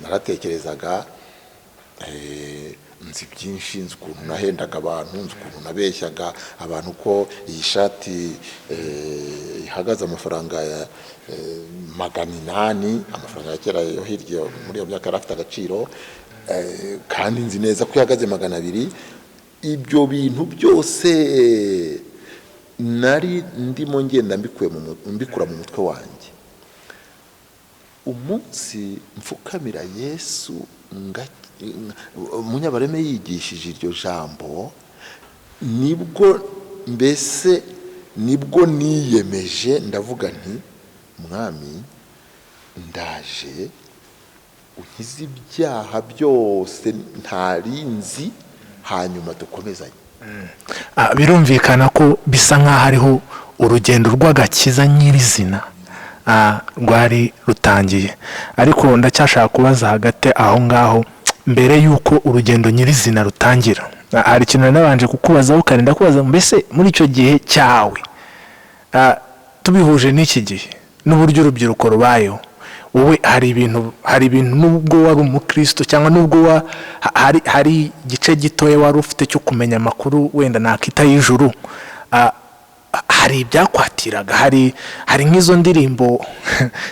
naratekerezaga, nzi byinshi, nzi ukuntu nahendaga abantu, nzi ukuntu nabeshyaga abantu ko iyi shati ihagaze amafaranga ya 800, amafaranga ya kera yo hirya muri iyo myaka yarafite agaciro, kandi nzi neza ko ihagaze 200. Ibyo bintu byose nari ndimo ngenda mbikura mu mutwe wanjye. Umunsi mfukamira Yesu, Munyabareme yigishije iryo jambo, nibwo niyemeje, ndavuga nti Mwami, ndaje unkize ibyaha byose ntarinzi, hanyuma dukomezanye. Birumvikana ko bisa nk'aho hariho urugendo rw'agakiza nyirizina rwari rutangiye, ariko ndacyashaka kubaza hagati aho ngaho, mbere y'uko urugendo nyirizina rutangira, hari ikintu nabanje kukubazaho ukarinda kubaza, mbese muri icyo gihe cyawe tubihuje n'iki gihe n'uburyo urubyiruko rubayeho, wowe hari ibintu nubwo wari umukristo cyangwa nubwo hari igice gitoya wari ufite cyo kumenya amakuru wenda nakita y'ijuru, hari ibyakwatiraga, hari nk'izo ndirimbo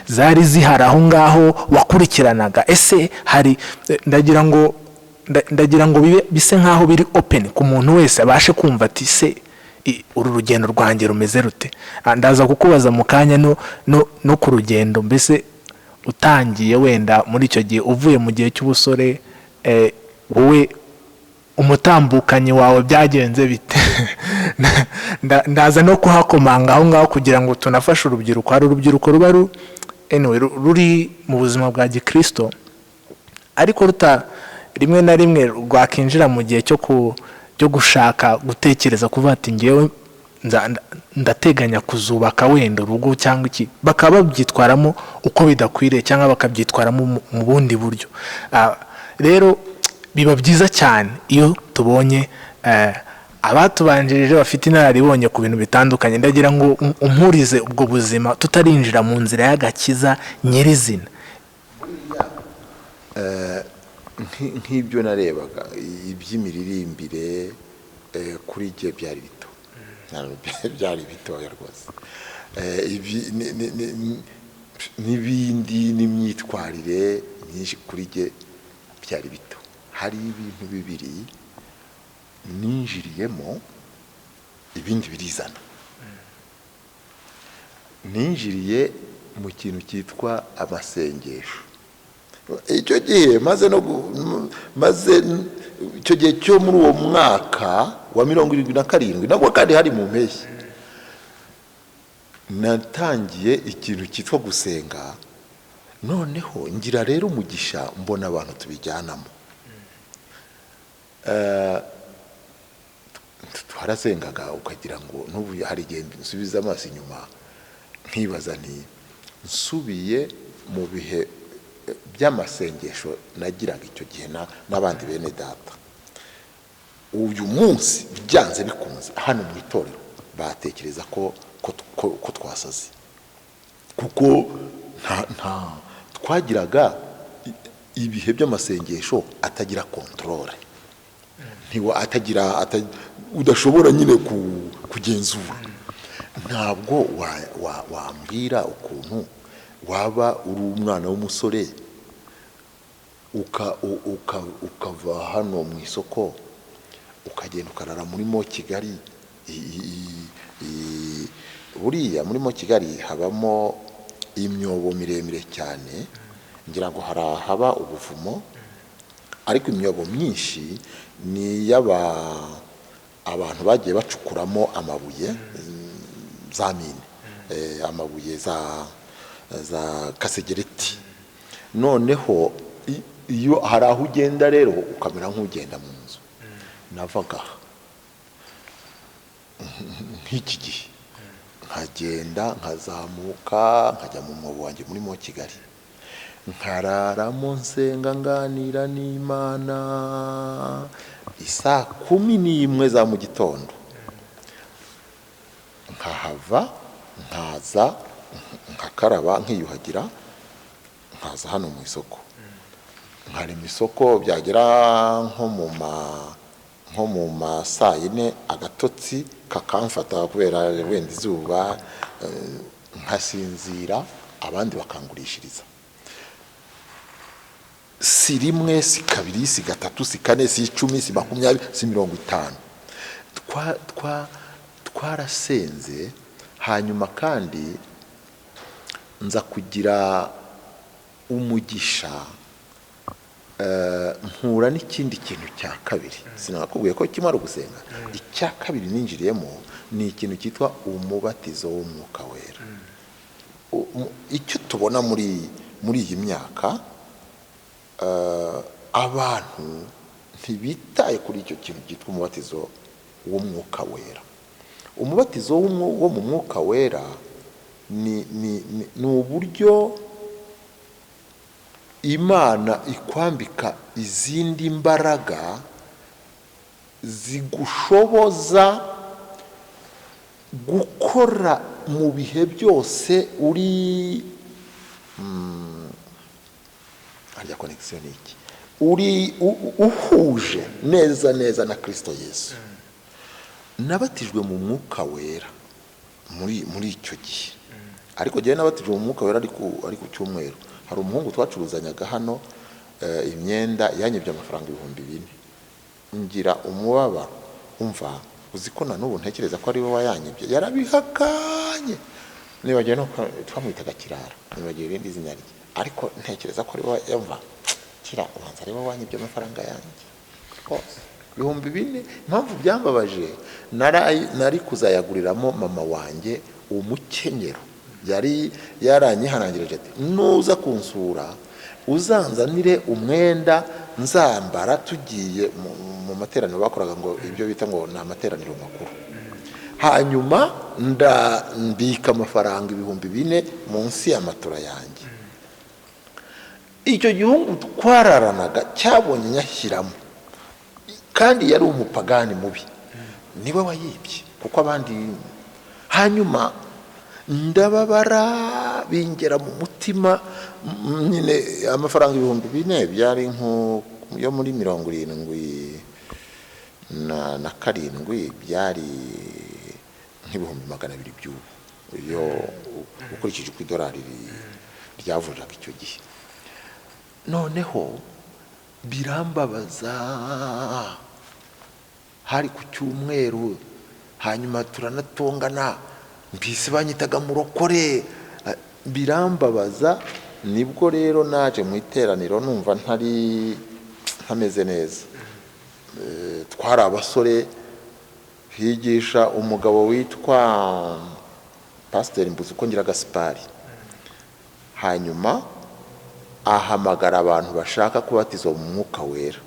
zari zihari aho ngaho wakurikiranaga. Ese ndagira ngo bise nk'aho biri open ku muntu wese abashe kumva ati se uru rugendo rwanjye rumeze rute. Ndaza kukubaza mu kanya no ku rugendo, mbese utangiye wenda muri icyo gihe uvuye mu gihe cy'ubusore, wowe umutambukanyi wawe byagenze bite? Ndaza no kuhakomanga aho ngaho kugira ngo tunafashe urubyiruko. Hari urubyiruko ruba ruri mu buzima bwa gikristo, ariko rimwe na rimwe rwakinjira mu gihe cyo gushaka gutekereza kuvuga ati ngewe ndateganya kuzubaka wenda urugo cyangwa iki, bakaba babyitwaramo uko bidakwiriye cyangwa bakabyitwaramo mu bundi buryo. Rero biba byiza cyane iyo tubonye abatubanjirije bafite inararibonye ku bintu bitandukanye. Ndagira ngo umpurize ubwo buzima tutarinjira mu nzira y'agakiza nyirizina. Nk'ibyo narebaga iby'imiririmbire kuri jye byari bito, byari bitoya rwose. N'ibindi n'imyitwarire myinshi kuri jye byari bito. Hari ibintu bibiri ninjiriyemo, ibindi birizana. Ninjiriye mu kintu cyitwa amasengesho. Icyo gihe maze icyo gihe cyo muri uwo mwaka wa 77 nabwo kandi hari mu mpeshyi, natangiye ikintu cyitwa gusenga, noneho ngira rero umugisha mbona abantu tubijyanamo. Twarasengaga ukagira ngo n'ubu hari igihe nsubiza amaso inyuma nkibaza nti nsubiye mu bihe by'amasengesho nagiraga icyo gihe n'abandi bene data, uyu munsi byanze bikunze hano mu itorero batekereza ko twasaze, kuko nta twagiraga ibihe by'amasengesho atagira kontrole, udashobora nyine kugenzura. Ntabwo wambwira ukuntu waba uri umwana w'umusore ukava hano mu isoko ukagenda ukarara muri Mo Kigali. Buriya muri Mo Kigali habamo imyobo miremire cyane, ngira ngo haba ubuvumo, ariko imyobo myinshi ni abantu bagiye bacukuramo amabuye za mine, amabuye za kasegereti. Noneho iyo hari aho ugenda rero ukamera nk'ugenda mu nzu. Navaga nk'iki gihe nkagenda nkazamuka nkajya mu mwobo wanjye muri Mo Kigali, nkararamo nsenga nganira n'Imana isaa 11 za mu gitondo, nkahava nkaza nkakaraba nkiyuhagira nkaza hano mu isoko, nkarema isoko, byagera nko mu ma saa 4 agatotsi kakamfata kubera wenda izuba, nkasinzira abandi bakangurishiriza. Si rimwe, si kabiri, si gatatu, si kane, si 10, si 20, si 50. Twarasenze. Hanyuma kandi nza kugira umugisha, mpura n'ikindi kintu cya kabiri. Sinakubwiye ko kimara gusenga. Icya kabiri ninjiriyemo ni ikintu cyitwa umubatizo w'Umwuka Wera. Icyo tubona muri iyi myaka, abantu ntibitaye kuri icyo kintu cyitwa umubatizo w'Umwuka Wera. Umubatizo wo mu Mwuka Wera ni uburyo Imana ikwambika izindi mbaraga zigushoboza gukora mu bihe byose uri harya connection iki, uri uhuje neza na Kristo Yesu. Nabatijwe mu Mwuka Wera muri icyo gihe, ariko gihe nabatijwe mu Mwuka Wera ari ku cyumweru. Hari umuhungu twacuruzanyaga hano imyenda, yanyibye amafaranga 4,000. Ngira umubabaro, umva uziko na n'ubu ntekereza ko ari we wayanyibye. Yarabihakanye, nibagiye no twamwitaga Kirara, nibagiye irindi zina rye, ariko ntekereza ko ari we yumva kira ubanza ari we wanyibye amafaranga yanjye rwose 4,000. Impamvu byambabaje, nari kuzayaguriramo mama wanjye umukenyero. Yari yaranyihanangirije ati nuza kunsura uzanzanire umwenda nzambara tugiye mu materaniro. Bakoraga ngo ibyo bita ngo ni amateraniro makuru. Hanyuma ndambika amafaranga 4,000 munsi y'amatora yanjye. Icyo gihungu twararanaga cyabonye nyashyiramo, kandi yari umupagani mubi, niwe wayibye kuko abandi. Hanyuma ndababara bingera mu mutima nyine. Amafaranga 4,000 byari yo muri 77 byari nk'ibihumbi 200 by'ubu, iyo ukurikije ku idolari ryavunjaga icyo gihe. Noneho birambabaza, hari ku cyumweru, hanyuma turanatongana, mbisi banyitaga murokore. Birambabaza. Nibwo rero naje mu iteraniro numva ntameze neza. Twari abasore, higisha umugabo witwa Pastor Mbuzuko ngira Gaspari. Hanyuma ahamagara abantu bashaka kubatizwa mu mwuka wera.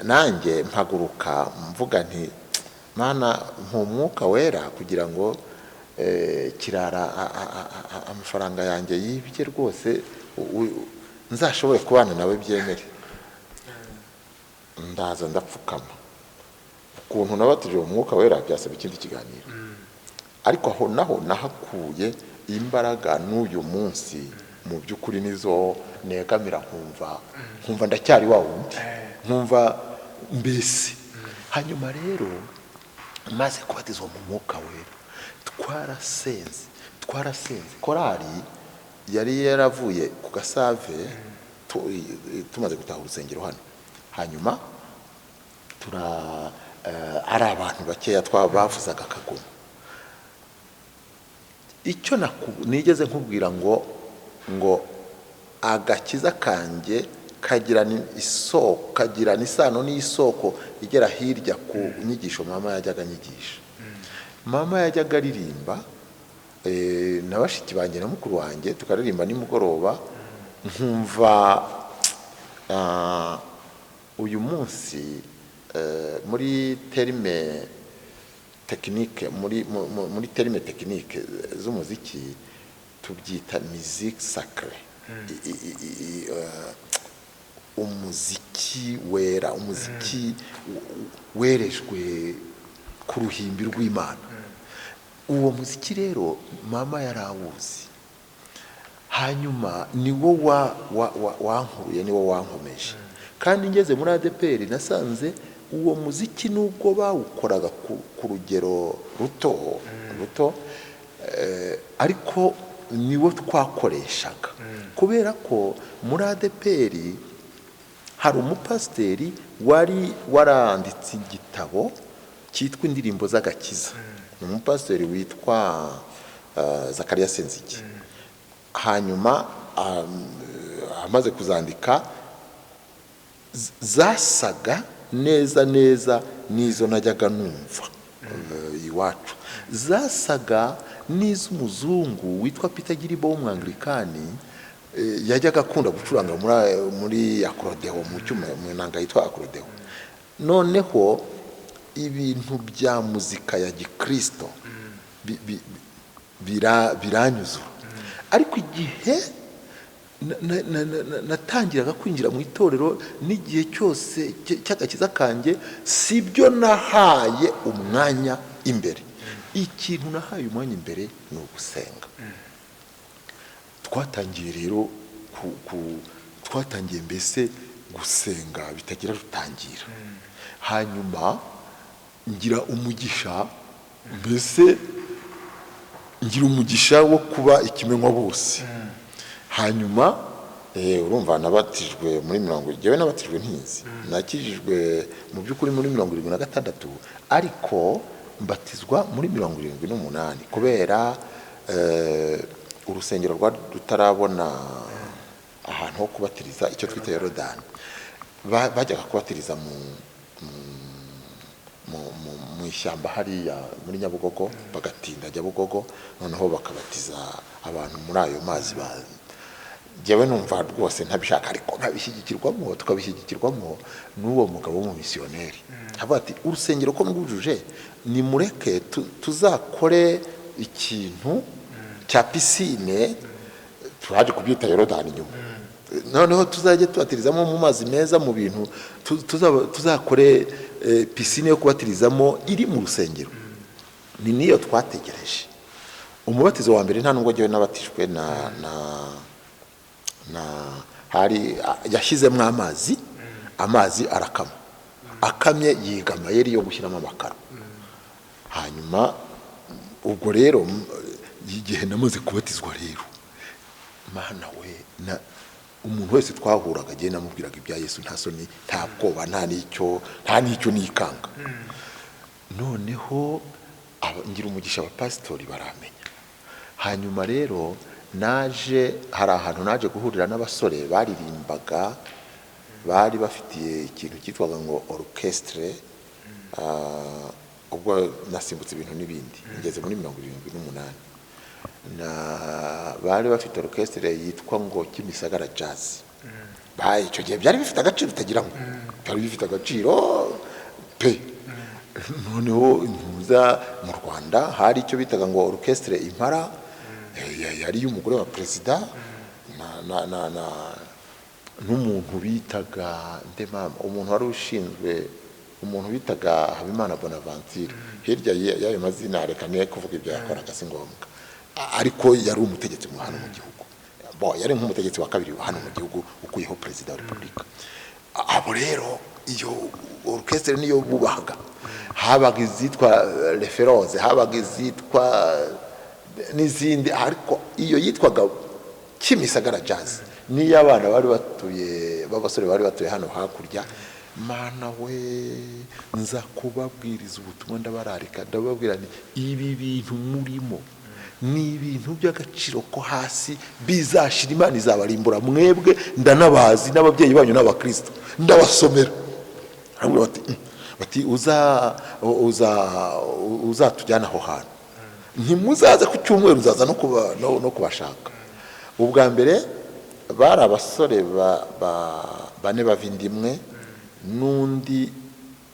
Nanjye mpaguruka mvuga nti Mana mu mwuka wera kugira ngo kirara amafaranga yanjye yibye rwose nzashobore kubana nawe byemere. Ndaza ndapfukama, ukuntu nabatije mu mwuka wera byasaba ikindi kiganiro, ariko aho naho nahakuye imbaraga n'uyu munsi mu by'ukuri nizo negamira nkumva ndacyari wa wundi, nkumva mbese. Hanyuma rero maze kubatizwa mu mwuka wera twarasenze. Korali yari yaravuye ku Gasave tumaze gutaha urusengero hano, hanyuma ari abantu bakeya bavuzaga akagoma. Icyo nigeze nkubwira ngo agakiza kanjye kagirana isano n'isoko igera hirya ku nyigisho mama yajyaga anyigisha. Mama yajyaga aririmba na bashiki banjye na mukuru wanjye tukaririmba nimugoroba, nkumva uyu munsi muri terime tekinike muri terime tekinike z'umuziki tubyita musique sacrée. Umuziki wera, umuziki werejwe ku ruhimbi rw'Imana. Uwo muziki rero mama yarawuzi, hanyuma niwo wankuruye, niwo wankomeje. Kandi ngeze muri ADPR nasanze uwo muziki nubwo bawukoraga ku rugero ruto ariko niwo twakoreshaga, kubera ko muri ADPR hari umupasiteri wari waranditse igitabo cyitwa indirimbo z'agakiza. Ni umupasiteri witwa Zakariya Senzigi. Hanyuma amaze kuzandika zasaga neza n'izo najyaga numva iwacu, zasaga n'iz'umuzungu witwa Peter Giribo w'umwanglikani yajyaga akunda gucuranga muri akorodeo, mu cyuma mu nanga yitwa akorodeo. Noneho ibintu bya muzika ya gikristo biranyuzura, ariko igihe natangiraga kwinjira mu itorero n'igihe cyose cy'agakiza kanjye sibyo nahaye umwanya imbere. Ikintu nahaye umwanya imbere ni ugusenga. Twatangiye rero twatangiye mbese gusenga bitagira rutangira. Hanyuma ngira umugisha, mbese ngira umugisha wo kuba ikimenywa bose. Hanyuma urumva nabatijwe muri 70, jewe nabatijwe ntizi, nakijijwe mu by'ukuri muri 76, ariko mbatizwa muri 78 kubera urusengero rwa rutarabona ahantu ho kubatiriza, icyo twita Yorodani. Bajyaga kubatiriza mu ishyamba hariya muri Nyabugogo, bagatinda Nyabugogo, noneho bakabatiza abantu muri ayo mazi. Jewe numva rwose ntabishaka, ariko tukabishyigikirwamo n'uwo mugabo w'umumisiyoneri. Avuga ati urusengero ko ngujuje ni mureke tuzakore ikintu cya pisine, turaje kubyita Yorodani nyuma. Noneho tuzajye tubatirizamo mu mazi meza, mu bintu tuzakore pisine yo kubatirizamo iri mu rusengero. Ni niyo twategereje. Umubatizo wa mbere nta nubwo jewe nabatijwe hari yashyizemo amazi arakama, akamye yigama yari yo gushyiramo amakara. Hanyuma ubwo rero igihe namaze kubatizwa rero, Mana we, umuntu wese twahuraga agiye namubwiraga ibya Yesu nta soni, nta bwoba, nta n'icyo nikanga. Noneho ngira umugisha abapasitori baramenya. Hanyuma rero hari ahantu naje guhurira n'abasore baririmbaga, bari bafitiye ikintu cyitwaga ngo orchestre. Ubwo nasimbutse ibintu n'ibindi, ngeze muri 78. bari bafite orchestre yitwa ngo Kimisagara Jazz. Icyo gihe byari bifite agaciro utagira ngo byari bifite agaciro pe. Noneho ntuza mu Rwanda hari icyo bitaga ngo orchestre Impara, yari y'umugore wa perezida n'umuntu bitaga umuntu wari ushinzwe, umuntu bitaga Habimana Bonaventure. Hirya y'ayo mazina reka niye kuvuga ibyo yakoraga si ngombwa, ariko yari umutegetsi mu hano mu gihugu, yari nk'umutegetsi wa kabiri hano mu gihugu ukuyeho perezida wa repubulika. Abo rero iyo orchestre niyo bubahaga, habaga izitwa Referose, habaga izitwa n'izindi, ariko iyo yitwaga Kimisagara Jazz niyo abana bari batuye b'abasore bari batuye hano hakurya. Mana we, nza kubabwiriza ubutumwa ndabararika, ndababwira nti ibi bintu murimo ni ibintu by'agaciro ko hasi, bizashira, Imana izabarimbura mwebwe, ndanabazi n'ababyeyi banyu n'abakristo, ndabasomera. Bati uzatujyana aho hantu, ntimuzaze ku cyumweru, uzaza no kubashaka. Ubwa mbere bari abasore bane bavindimwe, n'undi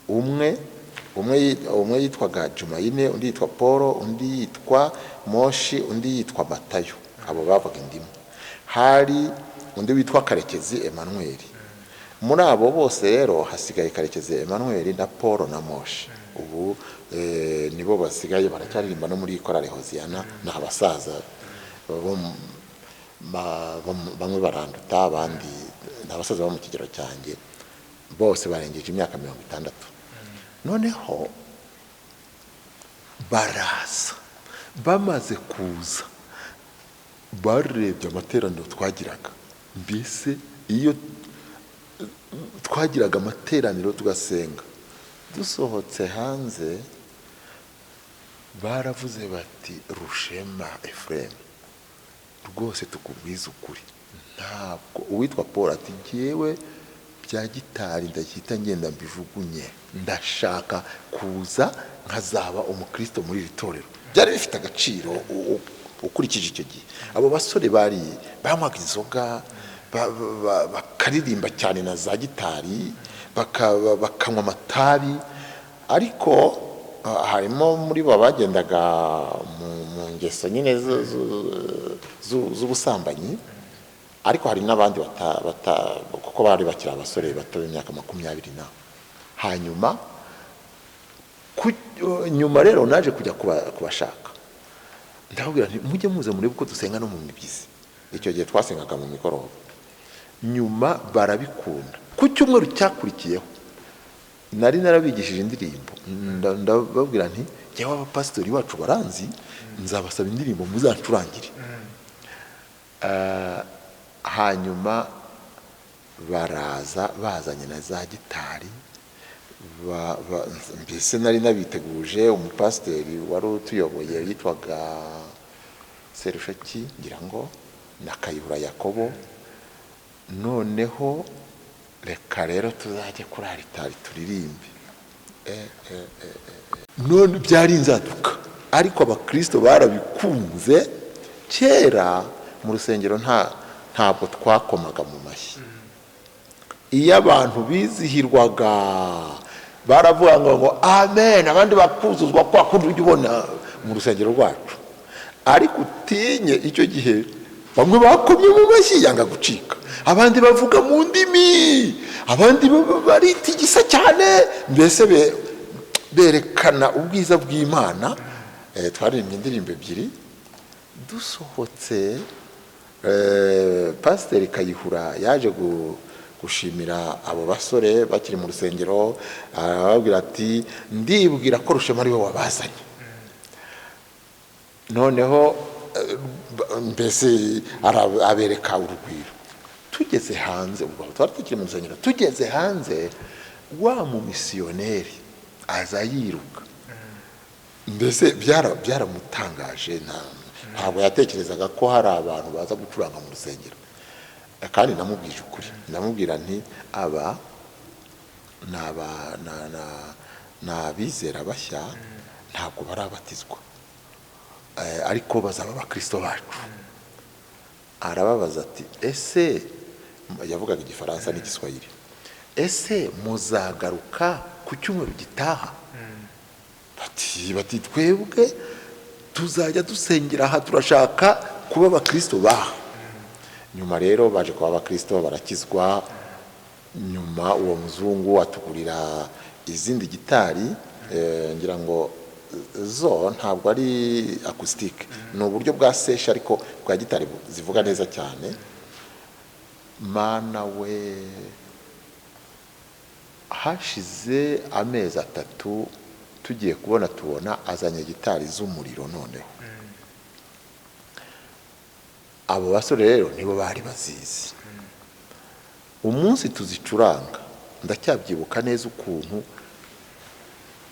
umwe yitwaga Jumayine, undi yitwa Paul, undi yitwa Moshi, undi yitwa Matayo. Abo bavuga indimu. Hari undi witwa Karekezi Emmanuel. Muri abo bose rero hasigaye Karekezi Emmanuel na Paul na Moshi. Ubu nibo basigaye baracyaririmba no muri korali Hoziyana. Ni abasaza bamwe baranduta, abandi ni abasaza bo mu kigero cyanjye, bose barengeje imyaka 60. Noneho baraza, bamaze kuza barebye amateraniro twagiraga. Mbese iyo twagiraga amateraniro tugasenga, dusohotse hanze baravuze bati, Rushema Ephraim, rwose tukubwiza ukuri, ntabwo uwitwa Paul ati ngewe bya gitari ndahita ngenda mbijugunye, ndashaka kuza nkazaba umukristo muri iri torero. Byari bifite agaciro ukurikije icyo gihe. Abo basore banywaga inzoga, bakaririmba cyane na za gitari, bakanywa amatabi, ariko harimo muri bo bagendaga mu ngeso nyine z'ubusambanyi, ariko hari n'abandi kuko bari bakiri abasore bato b'imyaka 20 na. Hanyuma nyuma rero naje kujya kubashaka, ndababwira nti mujye muze muri uko dusenga no mu mibyizi. Icyo gihe twasengaga mu mikorobo. Nyuma barabikunda. Ku cyumweru cyakurikiyeho nari narabigishije indirimbo, ndababwira nti yewe abapasitori bacu baranzi, nzabasaba indirimbo muzancurangire. Hanyuma baraza bazanye na za gitari, mbese nari nabiteguje. Umupasiteri wari utuyoboye yitwaga Serushaki ngira ngo, na Kayihura Yakobo. Noneho reka rero tuzajye kuri aritari turirimbe. None byari inzaduka, ariko abakristo barabikunze. Kera mu rusengero ntabwo twakomaga mu mashyi. Iyo abantu bizihirwaga baravuga ngo amen, abandi bakuzuzwa kwa kundi ujya ubona mu rusengero rwacu. Ariko utinye icyo gihe bamwe bakomye mu mashyi yanga gucika, abandi bavuga mu ndimi, abandi baritigisa cyane, mbese berekana ubwiza bw'Imana. Twaririmbye indirimbo 2 dusohotse. Pasiteri Kayihura yaje gushimira abo basore bakiri mu rusengero, arababwira ati ndibwira ko Rushema ari we wabazanye. Noneho mbese abereka urugwiro. Tugeze hanze, ubwo twari tukiri mu rusengero, tugeze hanze wa mu misiyoneri aza yiruka. Mbese byaramutangaje, ntabwo yatekerezaga ko hari abantu baza gucuranga mu rusengero. Kandi namubwije ukuri, ndamubwira nti aba n'abizera bashya, ntabwo barabatizwa. ariko bazaba abakristo bacu. Arababaza ati ese, yavugaga igifaransa n'igiswahili, ese muzagaruka ku cyumweru gitaha? Bati twebwe tuzajya dusengera aha, turashaka kuba abakristo baha. Nyuma rero baje kuba abakristo, barakizwa. Nyuma uwo muzungu atugurira izindi gitari, ngira ngo zo ntabwo ari acoustic, ni uburyo bwa sesha ariko bwa gitari zivuga neza cyane. Mana we, hashize amezi 3 tugiye tubona azanye gitari z'umuriro. Noneho abo basore rero nibo bari bazizi. Umunsi tuzicuranga ndacyabyibuka neza ukuntu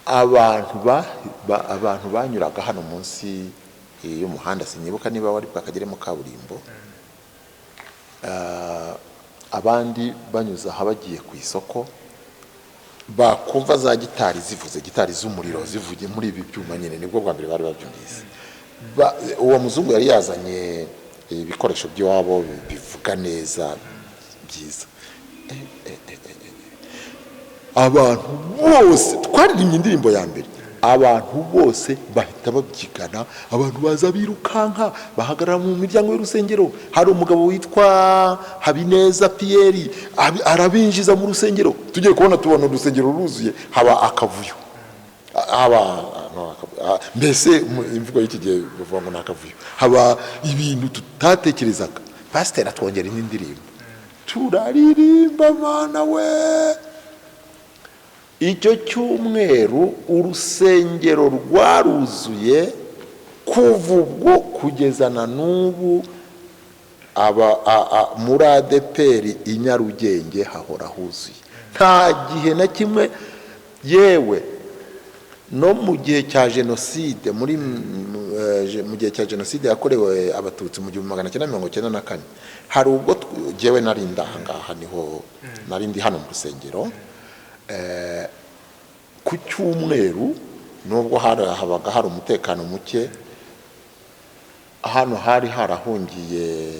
abantu banyuraga hano munsi y'umuhanda, sinyibuka niba wari bwakageremo kaburimbo, abandi banyuza aha bagiye ku isoko, bakumva za gitari zivuze, gitari z'umuriro zivuye muri ibi byuma nyine. Nibwo bwa mbere bari babyumvise. Uwo muzungu yari yazanye ibikoresho by'iwabo bivuga neza byiza. Abantu bose twaririmbye indirimbo ya mbere, abantu bose bahita babyigana. Abantu baza birukanka bahagarara mu miryango y'urusengero. Hari umugabo witwa Habineza Pierre arabinjiza mu rusengero. Tugiye tubona urusengero ruzuye, haba akavuyo, mbese imvugo y'iki gihe bavuga ngo nakavuyo, haba ibintu tutatekerezaga. Pastor atwongera indirimbo, turaririmba Mana we. Icyo cyumweru urusengero rwaruzuye, kuva ubwo kugeza na n'ubu muri ADPR i Nyarugenge hahora huzuye. Nta gihe na kimwe, yewe no mu gihe cya jenoside, mu gihe cya jenoside yakorewe abatutsi mu 1994, hari ubwo jewe nari ndahangaha, niho nari ndi hano mu rusengero. Ku cyumweru nubwo habaga hari umutekano muke, hano hari harahungiye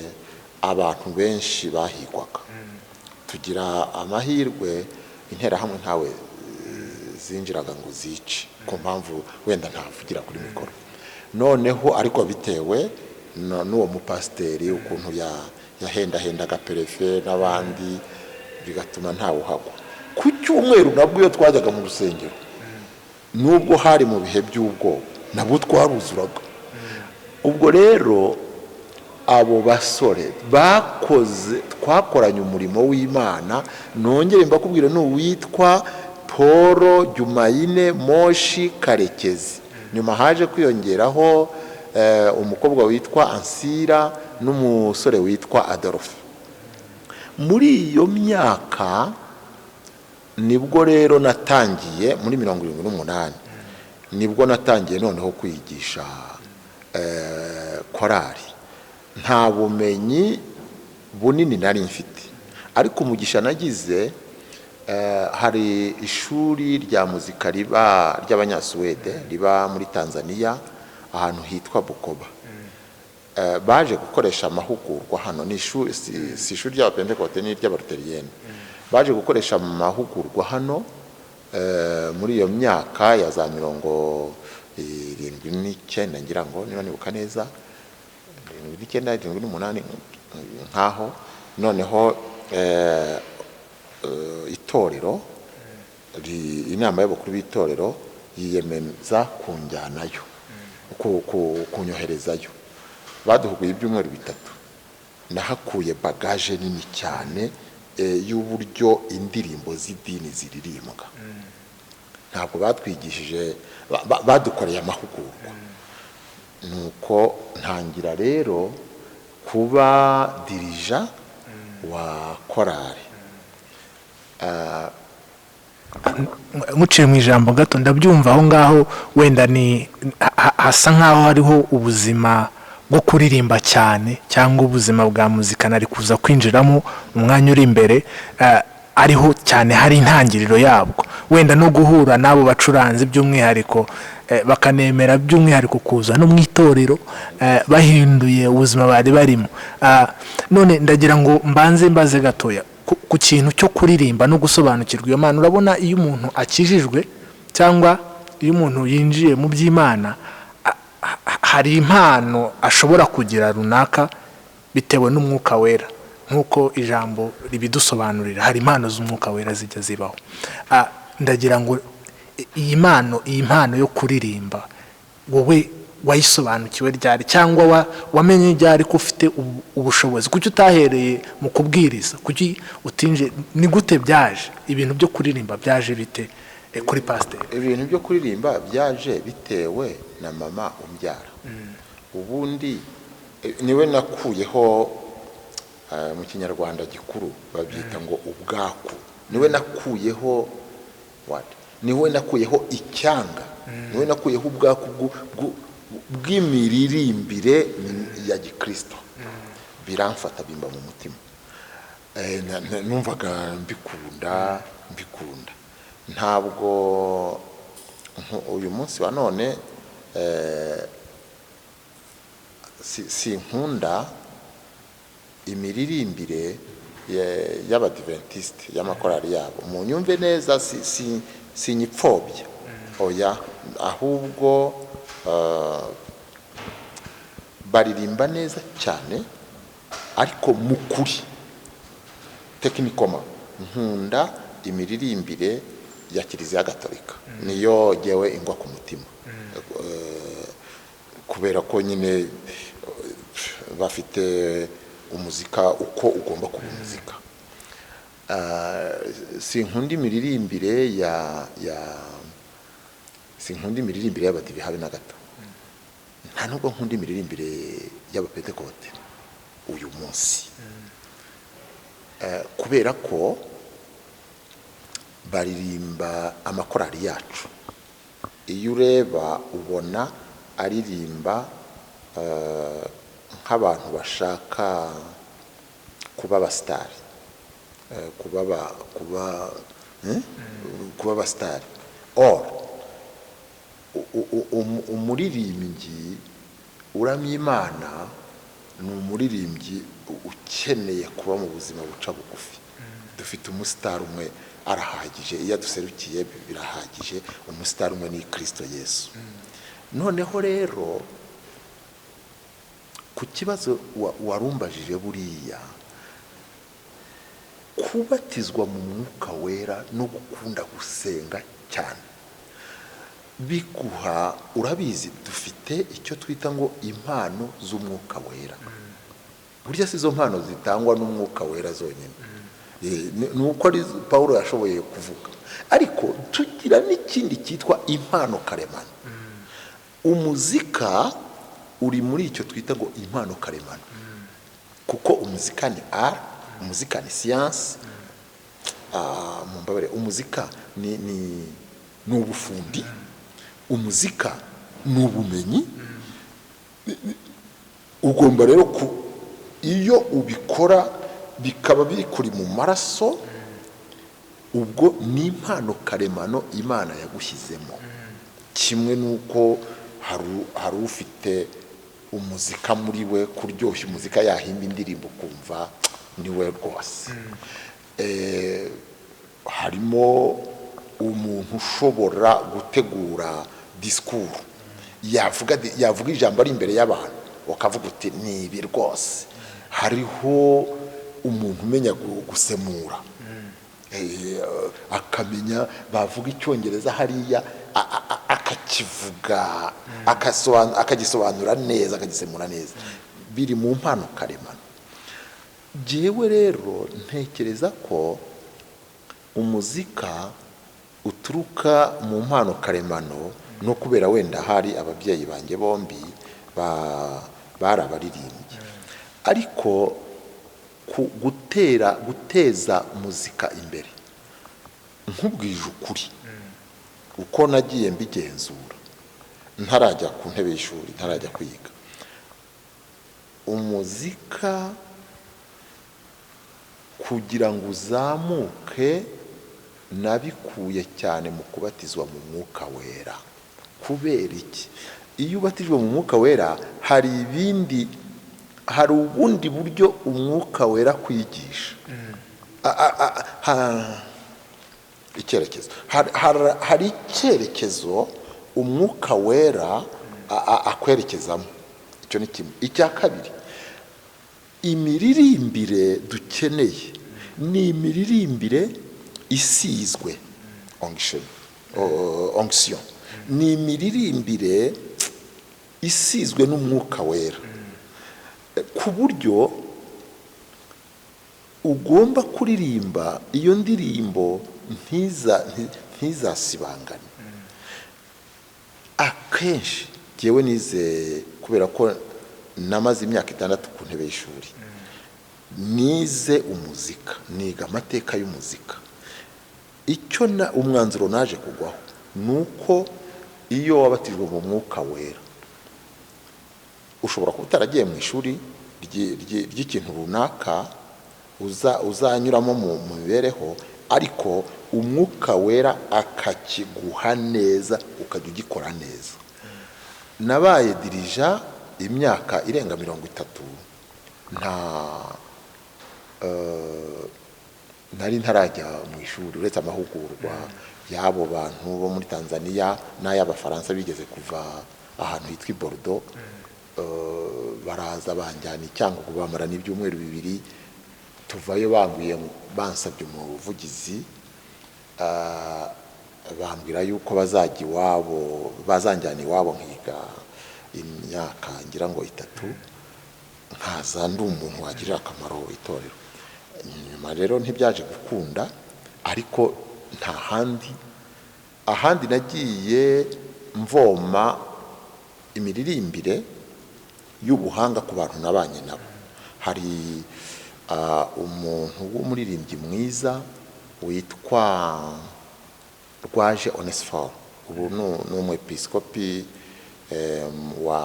abantu benshi bahigwaga. Tugira amahirwe, interahamwe ntawe zinjiraga ngo zice, ku mpamvu wenda ntavugira kuri mikoro. Noneho ariko bitewe n'uwo mupasiteri ukuntu yahendahendaga perefe n'abandi, bigatuma ntawe uhagwa. Ku cyumweru nabwo iyo twajyaga mu rusengero, nubwo hari mu bihe by'ubwoba, nabwo twaruzuraga. Ubwo rero abo basore twakoranye umurimo w'Imana. Nongere mbakubwira n'uwitwa Paul Jumayine Moshi Karekezi. Nyuma haje kwiyongeraho umukobwa witwa Ansira n'umusore witwa Adolphe. Muri iyo myaka nibwo rero natangiye, muri 78 nibwo natangiye noneho kwigisha korali. Nta bumenyi bunini nari mfite, ariko umugisha nagize, hari ishuri rya muzika ry'abanyasuwede riba muri Tanzania ahantu hitwa Bukoba. Baje gukoresha amahugurwa hano. Ni si ishuri ry'abapentekote n'iry'abaluteriyeni. Baje gukoresha amahugurwa hano muri iyo myaka ya za 79, ngira ngo niba nibuka neza, 79, 78 nkaho. Noneho itorero, inama y'abakuru b'itorero yiyemeza kunjyanayo, kunyoherezayo. Baduhuguye ibyumweru 3. Nahakuye bagaje nini cyane y'uburyo indirimbo z'idini ziririmbwa. Ntabwo batwigishije, badukoreye amahugurwa. Nuko ntangira rero kuba dirija wa korali. Muciye mu ijambo gato, ndabyumva aho ngaho wenda ni hasa nkaho hariho ubuzima bwo kuririmba cyane, cyangwa ubuzima bwa muzika nari kuza kwinjiramo umwanya uri imbere. ariho cyane hari intangiriro yabwo, wenda no guhura n'abo bacuranzi by'umwihariko bakanemera by'umwihariko kuza no mu itorero bahinduye ubuzima bari barimo. None ndagira ngo mbaze gatoya ku kintu cyo kuririmba no gusobanukirwa iyo mpano. Urabona iyo umuntu akijijwe cyangwa iyo umuntu yinjiye mu by'Imana, hari impano ashobora kugira runaka bitewe n'umwuka wera, nk'uko ijambo ribidusobanurira. Hari impano z'umwuka wera zijya zibaho. Ndagira ngo iyi mpano yo kuririmba wowe wayisobanukiwe ryari, cyangwa wamenye ryari ko ufite ubushobozi? Kuki utahereye mu kubwiriza? Kuki utinje? Ni gute byaje ibintu byo kuririmba? Byaje bite kuri pasiteri? Ibintu byo kuririmba byaje bitewe na mama umbyara. Ubundi niwe nakuyeho mu kinyarwanda gikuru babyita ngo ubwaku. Niwe nakuyeho niwe nakuyeho icyanga, niwe nakuyeho ubwaku bw'imiririmbire ya Gikristo. Biramfata bimba mu mutima. Numvaga mbikunda. Ntabwo uyu munsi wa none sinkunda imiririmbire y'Abadventiste y'amakorali yabo. Mu nyumve neza sinyipfobya, oya, ahubwo baririmba neza cyane, ariko mu kuri tekinikoma nkunda imiririmbire ya Kiliziya Gatolika. Niyo yewe ingwa ku mutima, kubera ko nyine bafite umuzika uko ugomba kuba umuzika. Sinkunda imiririmbire y'Abadive habe na gato. Nta nubwo nkunda imiririmbire y'Abapentekote uyu munsi, kubera ko baririmba amakorali yacu. Iyo ureba ubona aririmba nk'abantu bashaka kuba abasitari, kuba abasitari. Umuririmbyi uramya Imana ni umuririmbyi ukeneye kuba mu buzima buca bugufi. Dufite umusitari umwe arahagije, iyo duserukiye birahagije. Umusitari umwe ni Kristo Yesu. Noneho rero ku kibazo warumbajije, buriya kubatizwa mu mwuka wera no gukunda gusenga cyane biguha, urabizi dufite icyo twita ngo impano z'umwuka wera. Burya si zo mpano zitangwa n'umwuka wera zonyine, nuko ari Paulo yashoboye kuvuga. Ariko tugira n'ikindi cyitwa impano karemano. Umuzika uri muri icyo twita ngo impano karemano, kuko umuzika ni art, umuzika ni science, umuzika ni ubufundi, umuzika ni ubumenyi. Ugomba rero iyo ubikora bikaba biri kuri mu maraso, ubwo ni impano karemano Imana yagushyizemo. Kimwe nuko hari ufite umuzika muri we, kuryoshya umuzika, yahimba indirimbo kumva niwe rwose. Harimo umuntu ushobora gutegura disikuru, yavuga ijambo ari imbere y'abantu ukavuga uti ni ibi rwose. Hariho umuntu umenya gusemura, akamenya bavuga icyongereza hariya akakivuga, akagisobanura neza, akagisemura neza. Biri mu mpano karemano. Jewe rero ntekereza ko umuzika uturuka mu mpano karemano, no kubera wenda hari ababyeyi banjye bombi barabaririmbye. Ariko guteza muzika imbere, nkubwije ukuri, uko nagiye mbigenzura ntarajya ku ntebe y'ishuri, ntarajya kwiga, umuzika kugira ngo uzamuke nabikuye cyane mu kubatizwa mu mwuka wera. Kubera iki? Iyo ubatijwe mu mwuka wera hari ubundi buryo umwuka wera kwigisha. Icyerekezo, hari icyerekezo umwuka wera akwerekezamo. Icyo ni kimwe. Icya kabiri, imiririmbire dukeneye ni imiririmbire isizwe, onction, ni imiririmbire isizwe n'umwuka wera, ku buryo ugomba kuririmba iyo ndirimbo ntizasibangane. Akenshi jyewe nize, kubera ko namaze imyaka 6 ku ntebe y'ishuri, nize umuzika, niga amateka y'umuzika. Icyo umwanzuro naje kugwaho nuko iyo wabatijwe mu mwuka wera, ushobora kuba utaragiye mu ishuri ry'ikintu runaka uzanyuramo mu mibereho, ariko umwuka wera akakiguha neza, ukajya ugikora neza. Nabaye dirija imyaka irenga 30, nari ntarajya mu ishuri uretse amahugurwa y'abo bantu bo muri Tanzania n'ay'Abafaransa bigeze kuva ahantu hitwa i Bordeaux, baraza banjyana Cyangugu, bamara n'ibyumweru 2, tuvayo banguye bansabye umuvugizi, bambwira yuko bazanjyana iwabo nkiga imyaka ngira ngo 3, nkaza ndi umuntu wagirira akamaro itorero. Nyuma rero ntibyaje gukunda, ariko nta ahandi nagiye mvoma imiririmbire y'ubuhanga ku bantu nabanye nabo. Hari umuntu w'umuririmbyi mwiza witwa Rwaje Onesphore, ubu ni umwepiskopi wa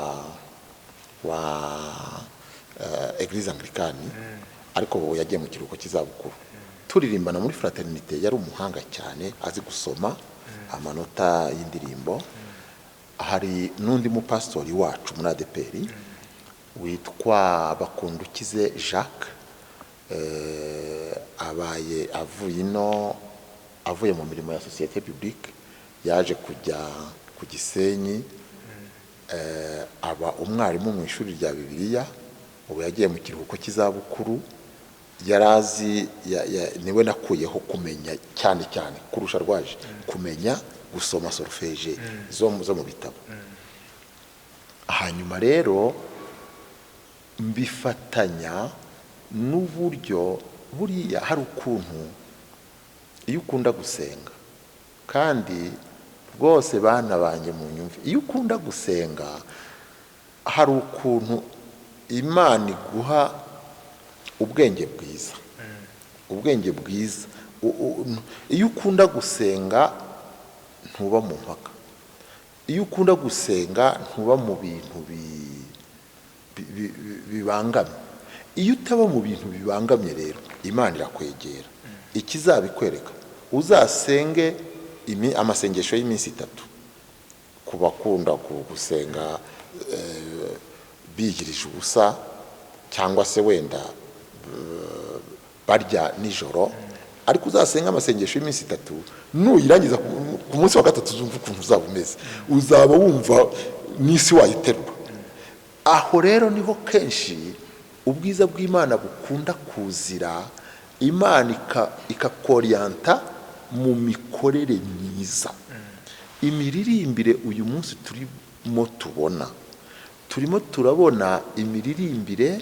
Eglise Anglicane, ariko ubu yagiye mu kiruhuko cy'izabukuru. Turirimbana muri fraternité, yari umuhanga cyane, azi gusoma amanota y'indirimbo. Hari n'undi mupastori wacu muri ADPR witwa Bakundukize Jacques, avuye mu mirimo ya société publique, yaje kujya ku Gisenyi, aba umwarimu mu ishuri rya Bibiliya. Ubu yagiye mu kiruhuko cy'izabukuru. Yarazi niwe nakuyeho kumenya cyane kurusha Rwaje, kumenya gusoma solfège zo mu bitabo. Hanyuma rero mbifatanya n'uburyo buriya hari ukuntu iyo ukunda gusenga, kandi rwose bana banje mu nyumve, iyo ukunda gusenga hari ukuntu Imana iguha ubwenge bwiza. Iyo ukunda gusenga ntuba mu mpaka, iyo ukunda gusenga ntuba mu bintu bibangamye. Iyo utaba mu bintu bibangamye rero Imana irakwegera. Ikizabikwereka, uzasenge amasengesho y'iminsi 3 ku bakunda gusenga bigirije ubusa, cyangwa se wenda barya nijoro, ariko uzasenga amasengesho y'iminsi 3, nuyirangiza ku munsi wa 3 uzumva ukuntu uzaba umeze, uzaba wumva n'isi wayiterura. Aho rero niho kenshi ubwiza bw'Imana bukunda kuzira, Imana ikakoryanta mu mikorere myiza. Imiririmbire uyu munsi turimo turabona imiririmbire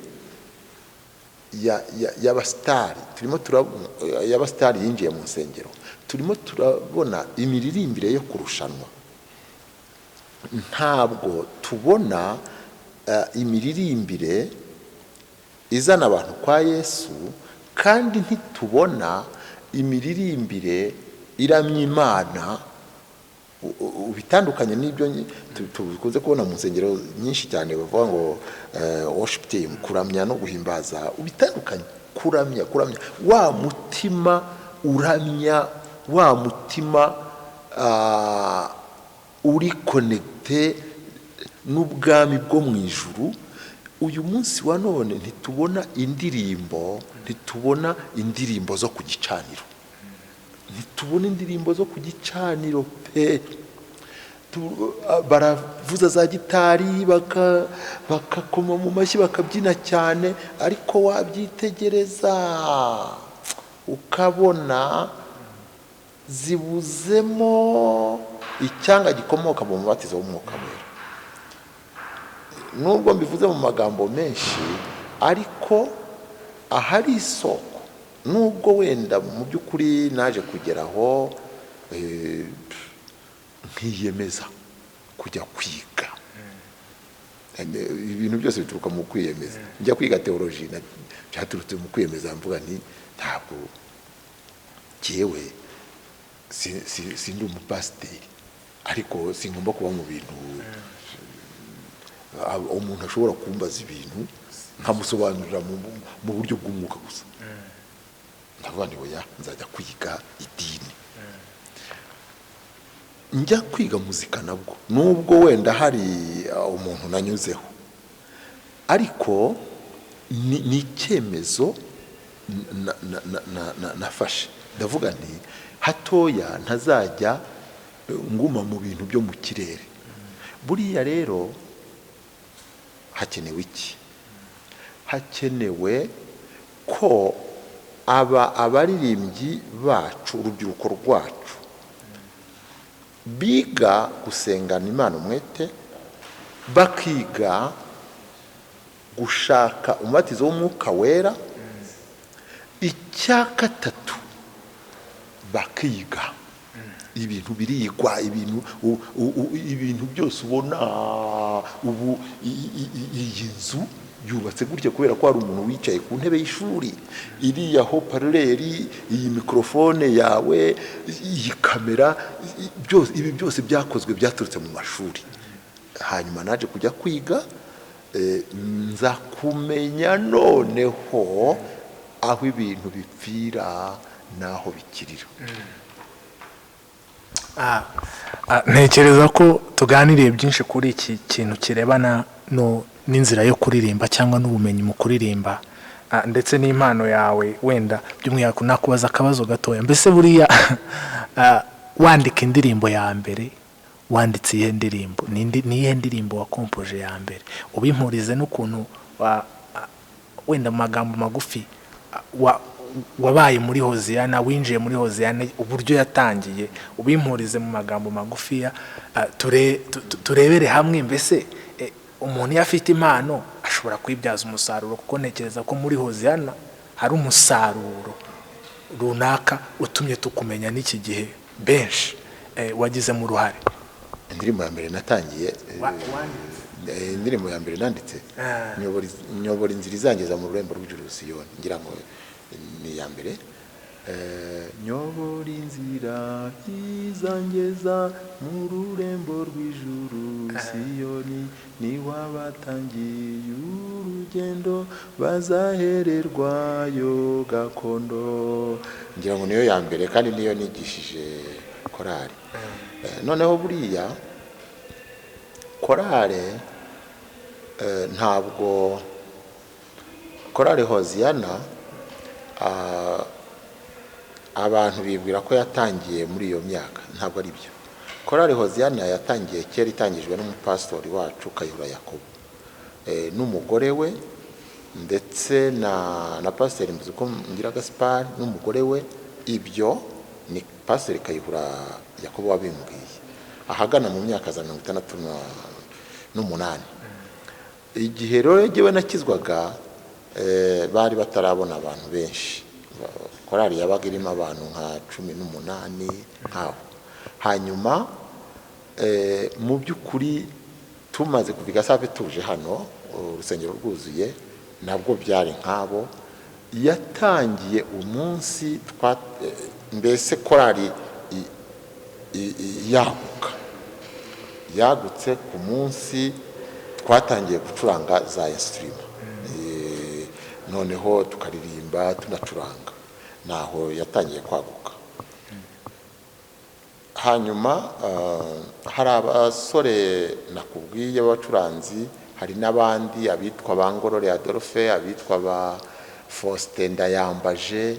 y'abastari, y'abastari yinjiye mu nsengero. Turimo turabona imiririmbire yo kurushanwa. Ntabwo tubona imiririmbire izana abantu kwa Yesu, kandi ntitubona imiririmbire iramya Imana. Ubitandukanye n'ibyo tukunze kubona mu nsengero nyinshi cyane bavuga ngo worship team, kuramya no guhimbaza. Ubitandukanye, kuramya wa mutima uramya wa mutima uri konegite n'ubwami bwo mu ijuru. Uyu munsi wa none ntitubona indirimbo zo ku gicaniro, ntitubona indirimbo zo ku gicaniro pe. Baravuza za gitari bakakoma mu mashyi bakabyina cyane, ariko wabyitegereza ukabona zibuzemo icyanga gikomoka mu mubatizo w'umwuka wera. Nubwo mbivuze mu magambo menshi, ariko ahari isoko, nubwo wenda mu by'ukuri naje kugeraho nkiyemeza kujya kwiga. Ibintu byose bituruka mu kwiyemeza. Njya kwiga teoloji byaturutse mu kwiyemeza, mvuga nti ntabwo jyewe sindi umupasiteri, ariko singomba kuba mu bintu umuntu ashobora kumbaza ibintu nkamusobanurira mu buryo bw'umwuka gusa. ndavuga nti oya, nzajya kwiga idini. Njya kwiga muzika nabwo, nubwo wenda hari umuntu nanyuzeho, ariko ni icyemezo nafashe. Ndavuga nti hatoya ntazajya nguma mu bintu byo mu kirere. Buriya rero hakenewe iki? Hakenewe ko abaririmbyi bacu, urubyiruko rwacu, biga gusengana Imana umwete, bakiga gushaka umubatizo w'umwuka wera. Icya gatatu, bakiga ibintu birigwa, ibintu byose ubona ubu iyi nzu yubatse gutya kubera ko hari umuntu wicaye ku ntebe y'ishuri, iriya ho parleri, iyi mikrofone yawe, iyi kamera, ibi byose byakozwe byaturutse mu mashuri. Hanyuma naje kujya kwiga, nza kumenya noneho aho ibintu bipfira naho bikirira. Ntekereza ko tuganiriye byinshi kuri iki kintu kirebana n'inzira yo kuririmba cyangwa n'ubumenyi mu kuririmba, ndetse n'impano yawe. Wenda by'umwihariko nakubaza akabazo gatoya, mbese buriya wandika indirimbo ya mbere, wanditse iyihe ndirimbo? Ni iyihe ndirimbo wakompoje ya mbere? Ubimpurize n'ukuntu wenda mu magambo magufi wabaye muri Hoziyana, winjiye muri Hoziyana, uburyo yatangiye, ubimpurize mu magambo magufiya, turebere hamwe. Mbese umuntu iyo afite impano ashobora kwibyaza umusaruro, kuko ntekereza ko muri Hoziyana hari umusaruro runaka utumye tukumenya n'iki gihe benshi wagizemo uruhare. Indirimbo ya mbere natangiye, indirimbo ya mbere nanditse, nyobora inzira izangeza mu rurembo rw'ijuru Siyoni, ngira ngo ni ya mbere. Nyobora inzira izangeza mu rurembo rw'ijuru Siyoni, ni wabatangiye urugendo bazahererwayo gakondo. Ngira ngo niyo ya mbere, kandi niyo nigishije korali. Noneho buriya korale, ntabwo korale Hoziyana abantu bibwira ko yatangiye muri iyo myaka. Ntabwo ari byo. Korale Hoziyana yatangiye kera, itangijwe n'umupasitori wacu Kayihura Yakobo n'umugore we, ndetse na pasiteri Mbuzuko Ngira Gaspard n'umugore we. Ibyo ni pasiteri Kayihura Yakobo wabimbwiye ahagana mu myaka za 1968. Igihe rero yewe nakizwaga, bari batarabona abantu benshi. Korali yabaga irimo abantu nka 18 nkaho. Hanyuma mu by'ukuri tumaze kuviga sabe tuje hano, urusengero rwuzuye, nabwo byari nkabo. Yatangiye umunsi mbese korali yagutse ku munsi twatangiye gucuranga za instrument, noneho tukaririmba tunacuranga. naho yatangiye kwaguka. Hanyuma hari abasore nakubwiye b'abacuranzi, hari n'abandi abitwa ba Ngorore Adolphe, abitwa ba Faustin Ndayambaje,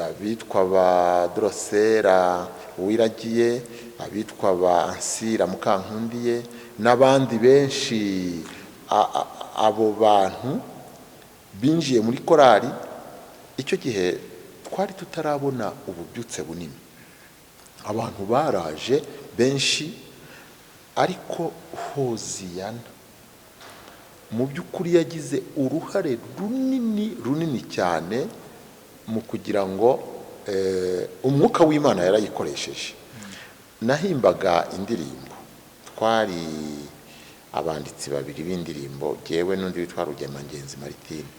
abitwa ba Drosera Uwiragiye, abitwa ba Ansira Mukankundiye n'abandi benshi. Abo bantu binjiye muri korali icyo gihe twari tutarabona ububyutse bunini. Abantu baraje benshi, ariko Hoziyana mu by'ukuri yagize uruhare runini cyane mu kugira ngo umwuka w'Imana yarayikoresheje. Nahimbaga indirimbo, twari abanditsi babiri b'indirimbo, jewe n'undi witwa Rugemangenzi Martine.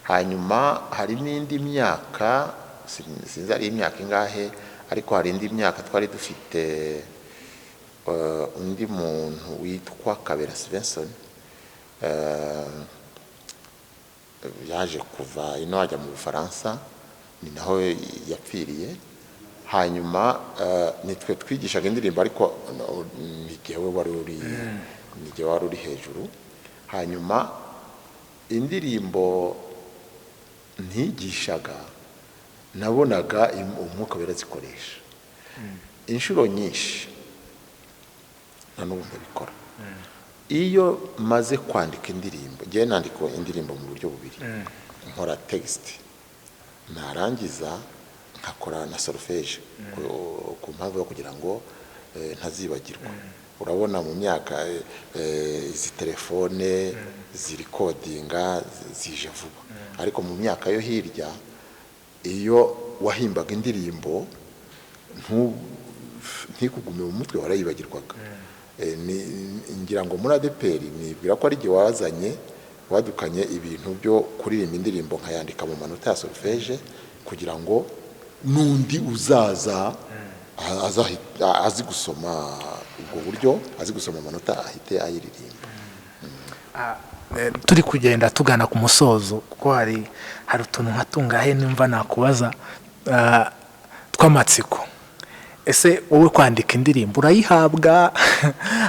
Hanyuma hari n'indi myaka, sinzi ari imyaka ingahe, ariko hari indi myaka twari dufite undi muntu witwa Kabera Svensson, yaje kuva ino ajya mu Bufaransa, ni naho yapfiriye. Hanyuma nitwe twigishaga indirimbo, ariko nigewe wari uri hejuru. Hanyuma indirimbo ntigishaga, nabonaga umwuka wera zikoresha inshuro nyinshi, na n'ubu ndabikora. Iyo maze kwandika indirimbo, ngiye nandika indirimbo mu buryo bubiri, nkora text, narangiza nkakora na solfège ku mpamvu yo kugira ngo ntazibagirwa. Urabona mu myaka izi telefone zirikodinga zije vuba, ariko mu myaka yo hirya iyo wahimbaga indirimbo ntikugume mu mutwe, warayibagirwaga. Ngira ngo muri ADPR nibwira ko ari gihe wadukanye ibintu byo kuririmba indirimbo nkayandika mu manota ya solfège, kugira ngo n'undi uzaza azi gusoma ubwo buryo, azi gusoma amanota ahite ayiririmba. Turi kugenda tugana ku musozo, kuko hari utuntu nkatungahe nimva nakubaza tw'amatsiko. Ese wowe kwandika indirimbo urayihabwa?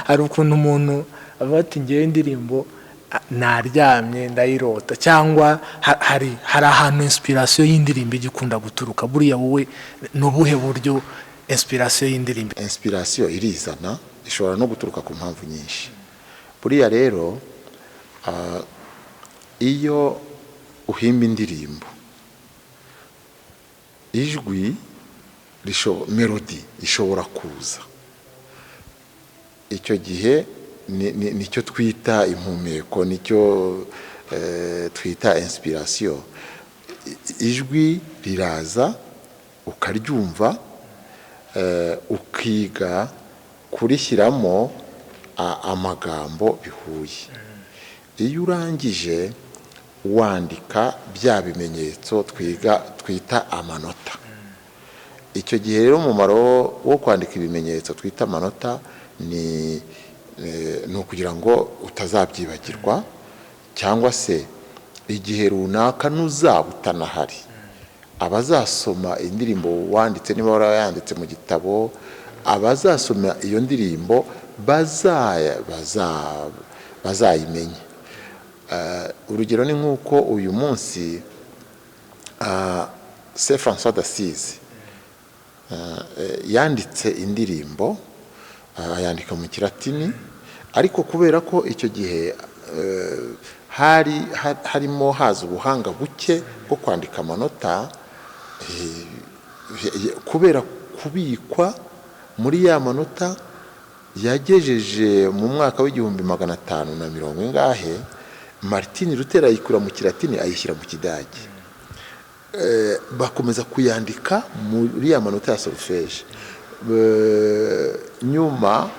Hari ukuntu umuntu avuga ati ngewe indirimbo naryamye ndayirota, cyangwa hari ahantu inspiration y'indirimbo igikunda guturuka? Buriya wowe nubuhe buryo inspiration y'indirimbo? Inspiration irizana, ishobora no guturuka ku mpamvu nyinshi. Buriya rero iyo uhimba indirimbo, ijwi melody ishobora kuza, icyo gihe nicyo twita impumeko, nicyo twita inspiration. Ijwi riraza ukaryumva, ukiga kurishyiramo amagambo bihuye. Iyo urangije wandika bya bimenyetso twita amanota. Icyo gihe rero umumaro wo kwandika ibimenyetso twita amanota ni ukugira ngo utazabyibagirwa, cyangwa se igihe runaka n'uzaba utanahari, abazasoma indirimbo wanditse, niba warayanditse mu gitabo, abazasoma iyo ndirimbo bazayimenya. Urugero ni nk'uko uyu munsi Saint François d'Assise yanditse indirimbo, yandika mu Kilatini, ariko kubera ko icyo gihe harimo haza ubuhanga buke bwo kwandika amanota, kubera kubikwa muri ya manota yagejeje mu mwaka w'1500 ingahe, Martin Luther ayikura mu Kilatini ayishyira mu Kidage. Bakomeza kuyandika muri ya manota ya solfège. Nyuma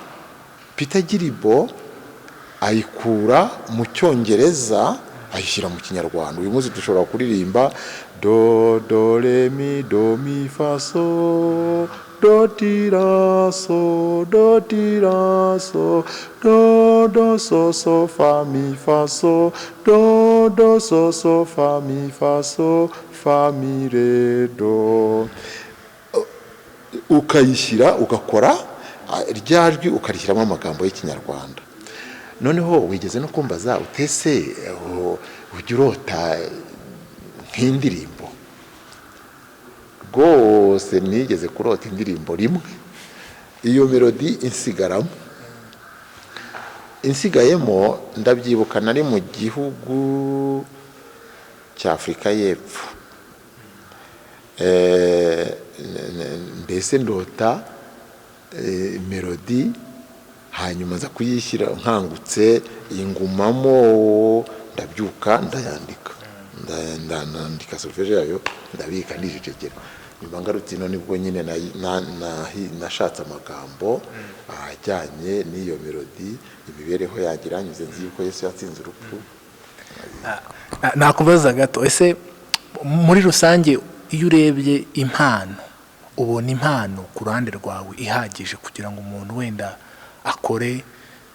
Peter Giribo ayikura mu Cyongereza ayishyira mu Kinyarwanda. Uyu munsi dushobora kuririmba do re mi do mi fa so do ti la so do ti la so do so fa mi fa so do do so so fa mi fa so fa mi re do, ukayishyira ugakora rya jwi ukarishyiramo amagambo y'ikinyarwanda. Noneho wigeze no kumbaza utese ujya urota nk'indirimbo? Rwose nigeze kurota indirimbo rimwe, iyo melodi insigaramo, insigayemo. Ndabyibuka nari mu gihugu cya Afurika y'Epfo, mbese ndota melodi, hanyuma nza kuyishyira nkangutse ingumamo, ndabyuka ndandika solfeje yayo, ndabika ndijegera. Nyuma ngarutse none nibwo nyine nashatse amagambo ajyanye n'iyo melodi, imibereho yanjye iranyuze, nzi yuko Yesu yatsinze urupfu. Nakubaza gato, ese muri rusange iyo urebye impano, ubona impano ku ruhande rwawe ihagije kugira ngo umuntu wenda akore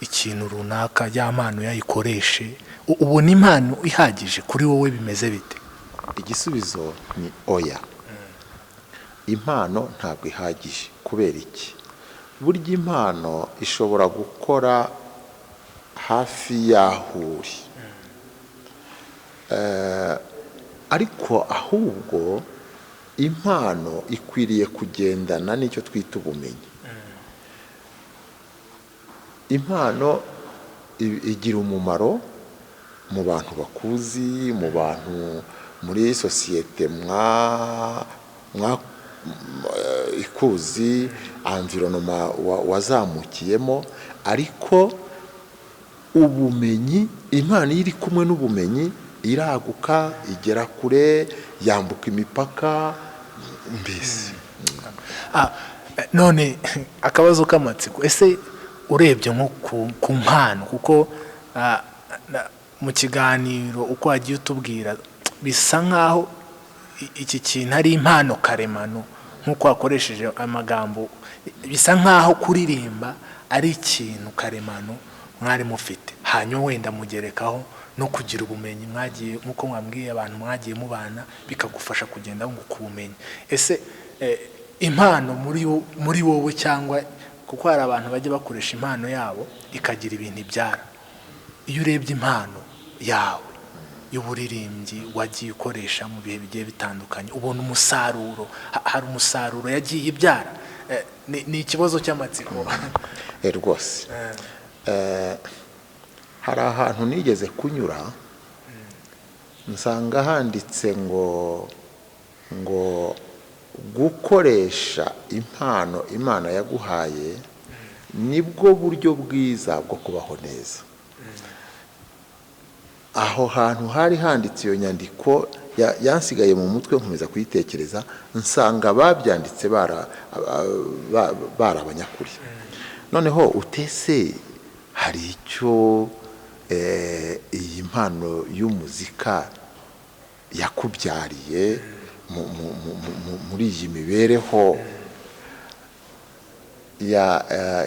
ikintu runaka, ya mpano yayikoreshe? Ubona impano ihagije kuri wowe, bimeze bite? Igisubizo ni oya. Impano ntabwo ihagije. Kubera iki? Burya impano ishobora gukora hafi y'aho uri, ariko ahubwo impano ikwiriye kugendana n'icyo twita ubumenyi. Impano igira umumaro mu bantu bakuzi, mu bantu muri sosiyete ikuzi, environnement wazamukiyemo, ariko ubumenyi, impano iri kumwe n'ubumenyi iraguka, igera kure, yambuka imipaka mbese. None akabazo k'amatsiko, ese urebye nko ku mpano, kuko mu kiganiro uko wagiye utubwira bisa nkaho iki kintu ari impano karemano, nk'uko wakoresheje amagambo, bisa nkaho kuririmba ari ikintu karemano mwari mufite, hanyuma wenda mugerekaho no kugira ubumenyi mwagiye, nk'uko mwambwiye abantu mwagiye mubana, bikagufasha kugenda wunguka ubumenyi. Ese impano muri wowe, cyangwa kuko hari abantu bajya bakoresha impano yabo ikagira ibintu ibyara, iyo urebye impano yawe y'uburirimbyi wagiye ukoresha mu bihe bigiye bitandukanye, ubona umusaruro, hari umusaruro yagiye ibyara? Ni ikibazo cy'amatsiko. Rwose hari ahantu nigeze kunyura, nsanga handitse ngo gukoresha impano Imana yaguhaye nibwo buryo bwiza bwo kubaho neza. Aho hantu hari handitse iyo nyandiko, yansigaye mu mutwe, nkomeza kuyitekereza, nsanga babyanditse bari abanyakuri. Noneho utese hari icyo iyi mpano y'umuzika yakubyariye muri iyi mibereho?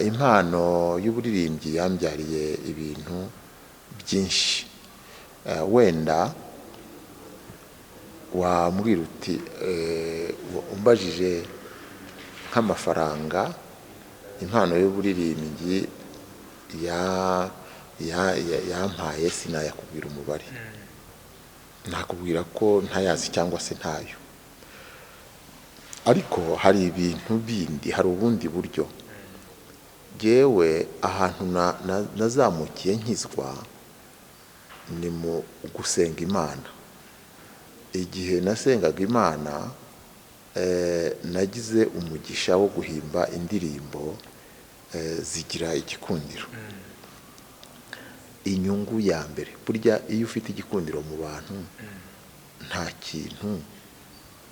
Impano y'uburirimbyi yambyariye ibintu byinshi. Wenda wambwira uti umbajije nk'amafaranga impano y'uburirimbyi yampaye, sinayakubwira umubare, nakubwira ko ntayazi cyangwa se ntayo. Ariko hari ibintu bindi, hari ubundi buryo. Jewe ahantu nazamukiye nkizwa ni mu gusenga Imana. Igihe nasengaga Imana, nagize umugisha wo guhimba indirimbo zigira igikundiro. Inyungu ya mbere, burya iyo ufite igikundiro mu bantu, nta kintu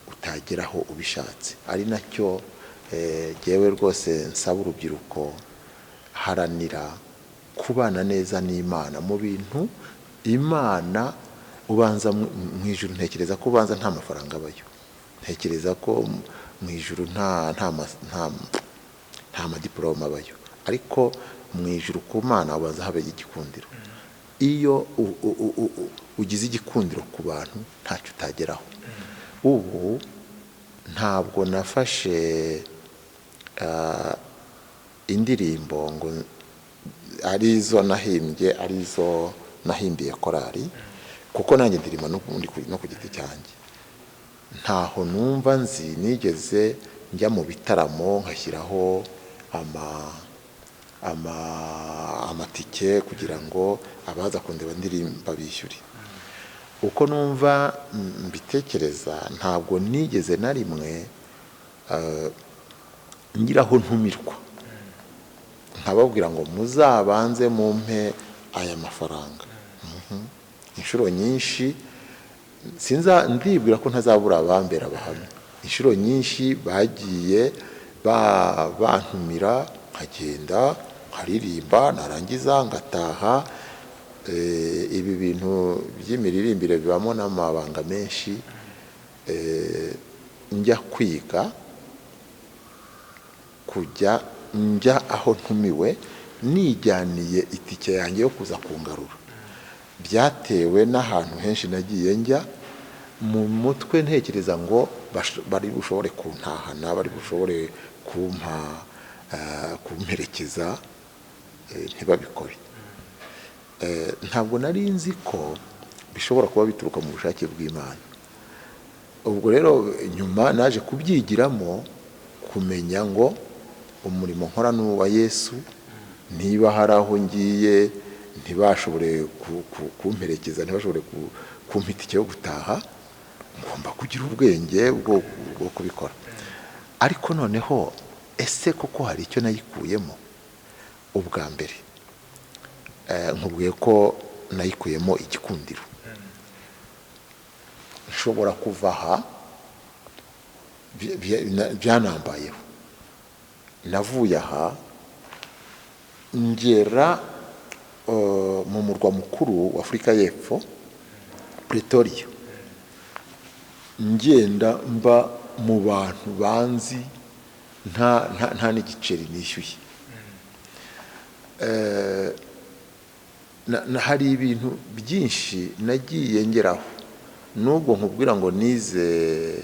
utageraho ubishatse. Ari nacyo jewe rwose nsaba urubyiruko, haranira kubana neza n'Imana mu bintu Imana. Ubanza mu ijuru, ntekereza ko ubanza nta mafaranga abayo, ntekereza ko mu ijuru nta madiploma abayo, ariko mu ijuru ku Mana ubanza habeye igikundiro. Iyo ugize igikundiro ku bantu ntacyo utageraho. Ubu ntabwo nafashe indirimbo ngo arizo nahimbye, arizo nahimbiye korali, kuko nanjye ndirima no ku giti cyanjye. Ntaho numva nzi nigeze njya mu bitaramo nkashyiraho amatike kugira ngo abaza kundeba ndirimba bishyure. Uko numva mbitekereza, ntabwo nigeze na rimwe ngiraho ntumirwa nkababwira ngo muzabanze mumpe aya mafaranga. Inshuro nyinshi ndibwira ko ntazabura abambera abahamya. Inshuro nyinshi bagiye bantumira, nkagenda nkaririmba, narangiza ngataha. Ibi bintu by'imiririmbire bibamo n'amabanga menshi. Njya kwiga, kujya njya aho ntumiwe nijyaniye itike yanjye yo kuza kungarura. Byatewe n'ahantu henshi nagiye njya, mu mutwe ntekereza ngo bari bushobore kuntahana, bari bushobore kumperekeza, ntibabikore. Ntabwo nari nzi ko bishobora kuba bituruka mu bushake bw'Imana. Ubwo rero nyuma naje kubyigiramo, kumenya ngo umurimo nkora n'uwa Yesu, niba hari aho ngiye ntibashobore kumperekeza, ntibashobore kumpa itike yo gutaha, ngomba kugira ubwenge bwo kubikora. Ariko noneho ese koko hari icyo nayikuyemo? Ubwa mbere nkubwiye ko nayikuyemo igikundiro. Nshobora kuva aha, byanambayeho. Navuye aha ngera mu murwa mukuru wa Afurika y'Epfo, Pretoria. Ngenda mba mu bantu banzi, nta n'igiceri nishyuye. Hari ibintu byinshi nagiye ngeraho. Nubwo nkubwira ngo nize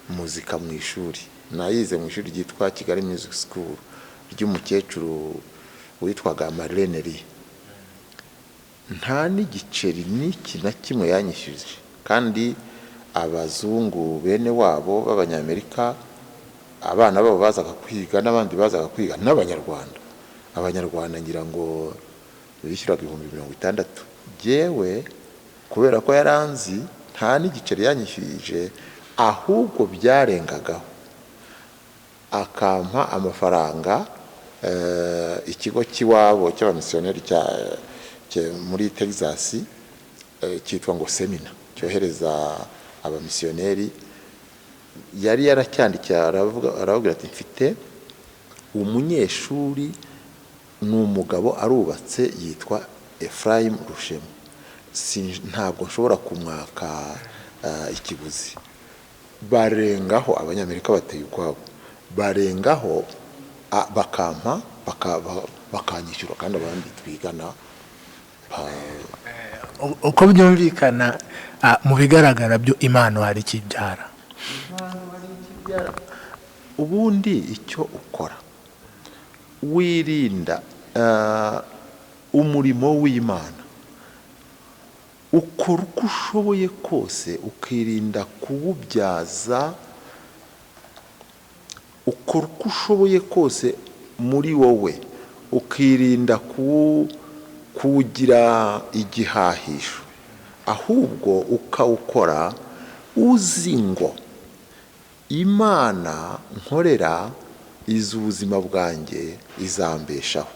muzika mu ishuri, nayize mu ishuri ryitwa Kigali Music School ry'umukecuru witwaga Marlene Lee. Nta n'igiceri n'iki na kimwe yanyishyuje, kandi abazungu bene wabo b'Abanyamerika, abana babo bazaga kwiga n'abandi bazaga kwiga, n'Abanyarwanda. Abanyarwanda ngira ngo bishyuraga 60,000. Jewe kubera ko yaranzi, nta n'igiceri yanyishyuje, ahubwo byarengagaho akampa amafaranga. Ikigo cy'iwabo cy'abamisiyoneri muri Texas cyitwa ngo Semina, cyohereza abamisiyoneri, yari yaracyandikiye aravuga ati mfite umunyeshuri, ni umugabo arubatse, yitwa Ephraim Rushema, ntabwo nshobora kumwaka ikiguzi. Barengaho, Abanyamerika bateye ukwabo, barengaho bakampa bakanyishyura, kandi abandi twigana. Uko byumvikana, mu bigaragara byo impano hari ikibyara. Ubundi icyo ukora, wirinda umurimo w'Imana, ukora uko ushoboye kose, ukirinda kuwubyaza, ukora uko ushoboye kose muri wowe, ukirinda kuwugira igihahisho, ahubwo ukawukora uzi ngo Imana nkorera izi ubuzima bwanjye izambeshaho.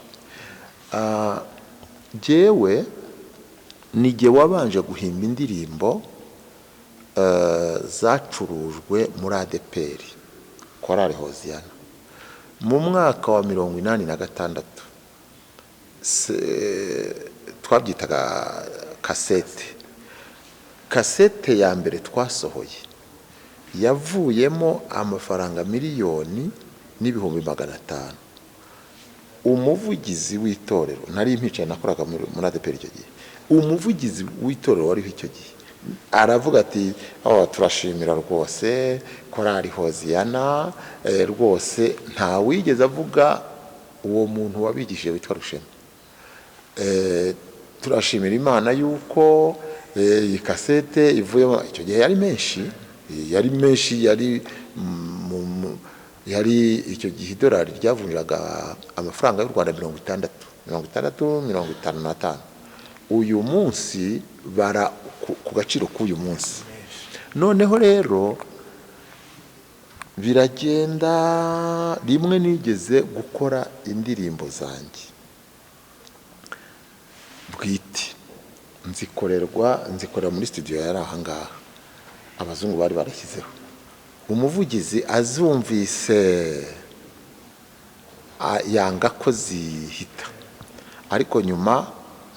Jewe nijye wabanje guhimba indirimbo zacurujwe muri ADPR, Korali Hoziyana, mu mwaka wa 86. Twabyitaga kasete ya mbere twasohoye yavuyemo amafaranga 1,500,000. Umuvugizi w'itorero, nari mpicaye nakoraga muri ADPR icyo gihe, umuvugizi w'itorero wariho icyo gihe aravuga ati turashimira rwose korali Hoziyana, rwose nta wigeze avuga uwo muntu wabigishije witwa Rushema. Turashimira Imana yuko iyi kasete ivuyemo. Icyo gihe yari menshi, yari icyo gihe idolari ryavunjaga amafaranga y'u Rwanda 60, 55. Uyu munsi bara ku gaciro k'uyu munsi. Noneho rero biragenda, rimwe nigeze gukora indirimbo zanjye bwite, nzikorera muri studio yari ahangaha, abazungu bari barashyizeho. Umuvugizi azumvise yanga ko zihita, ariko nyuma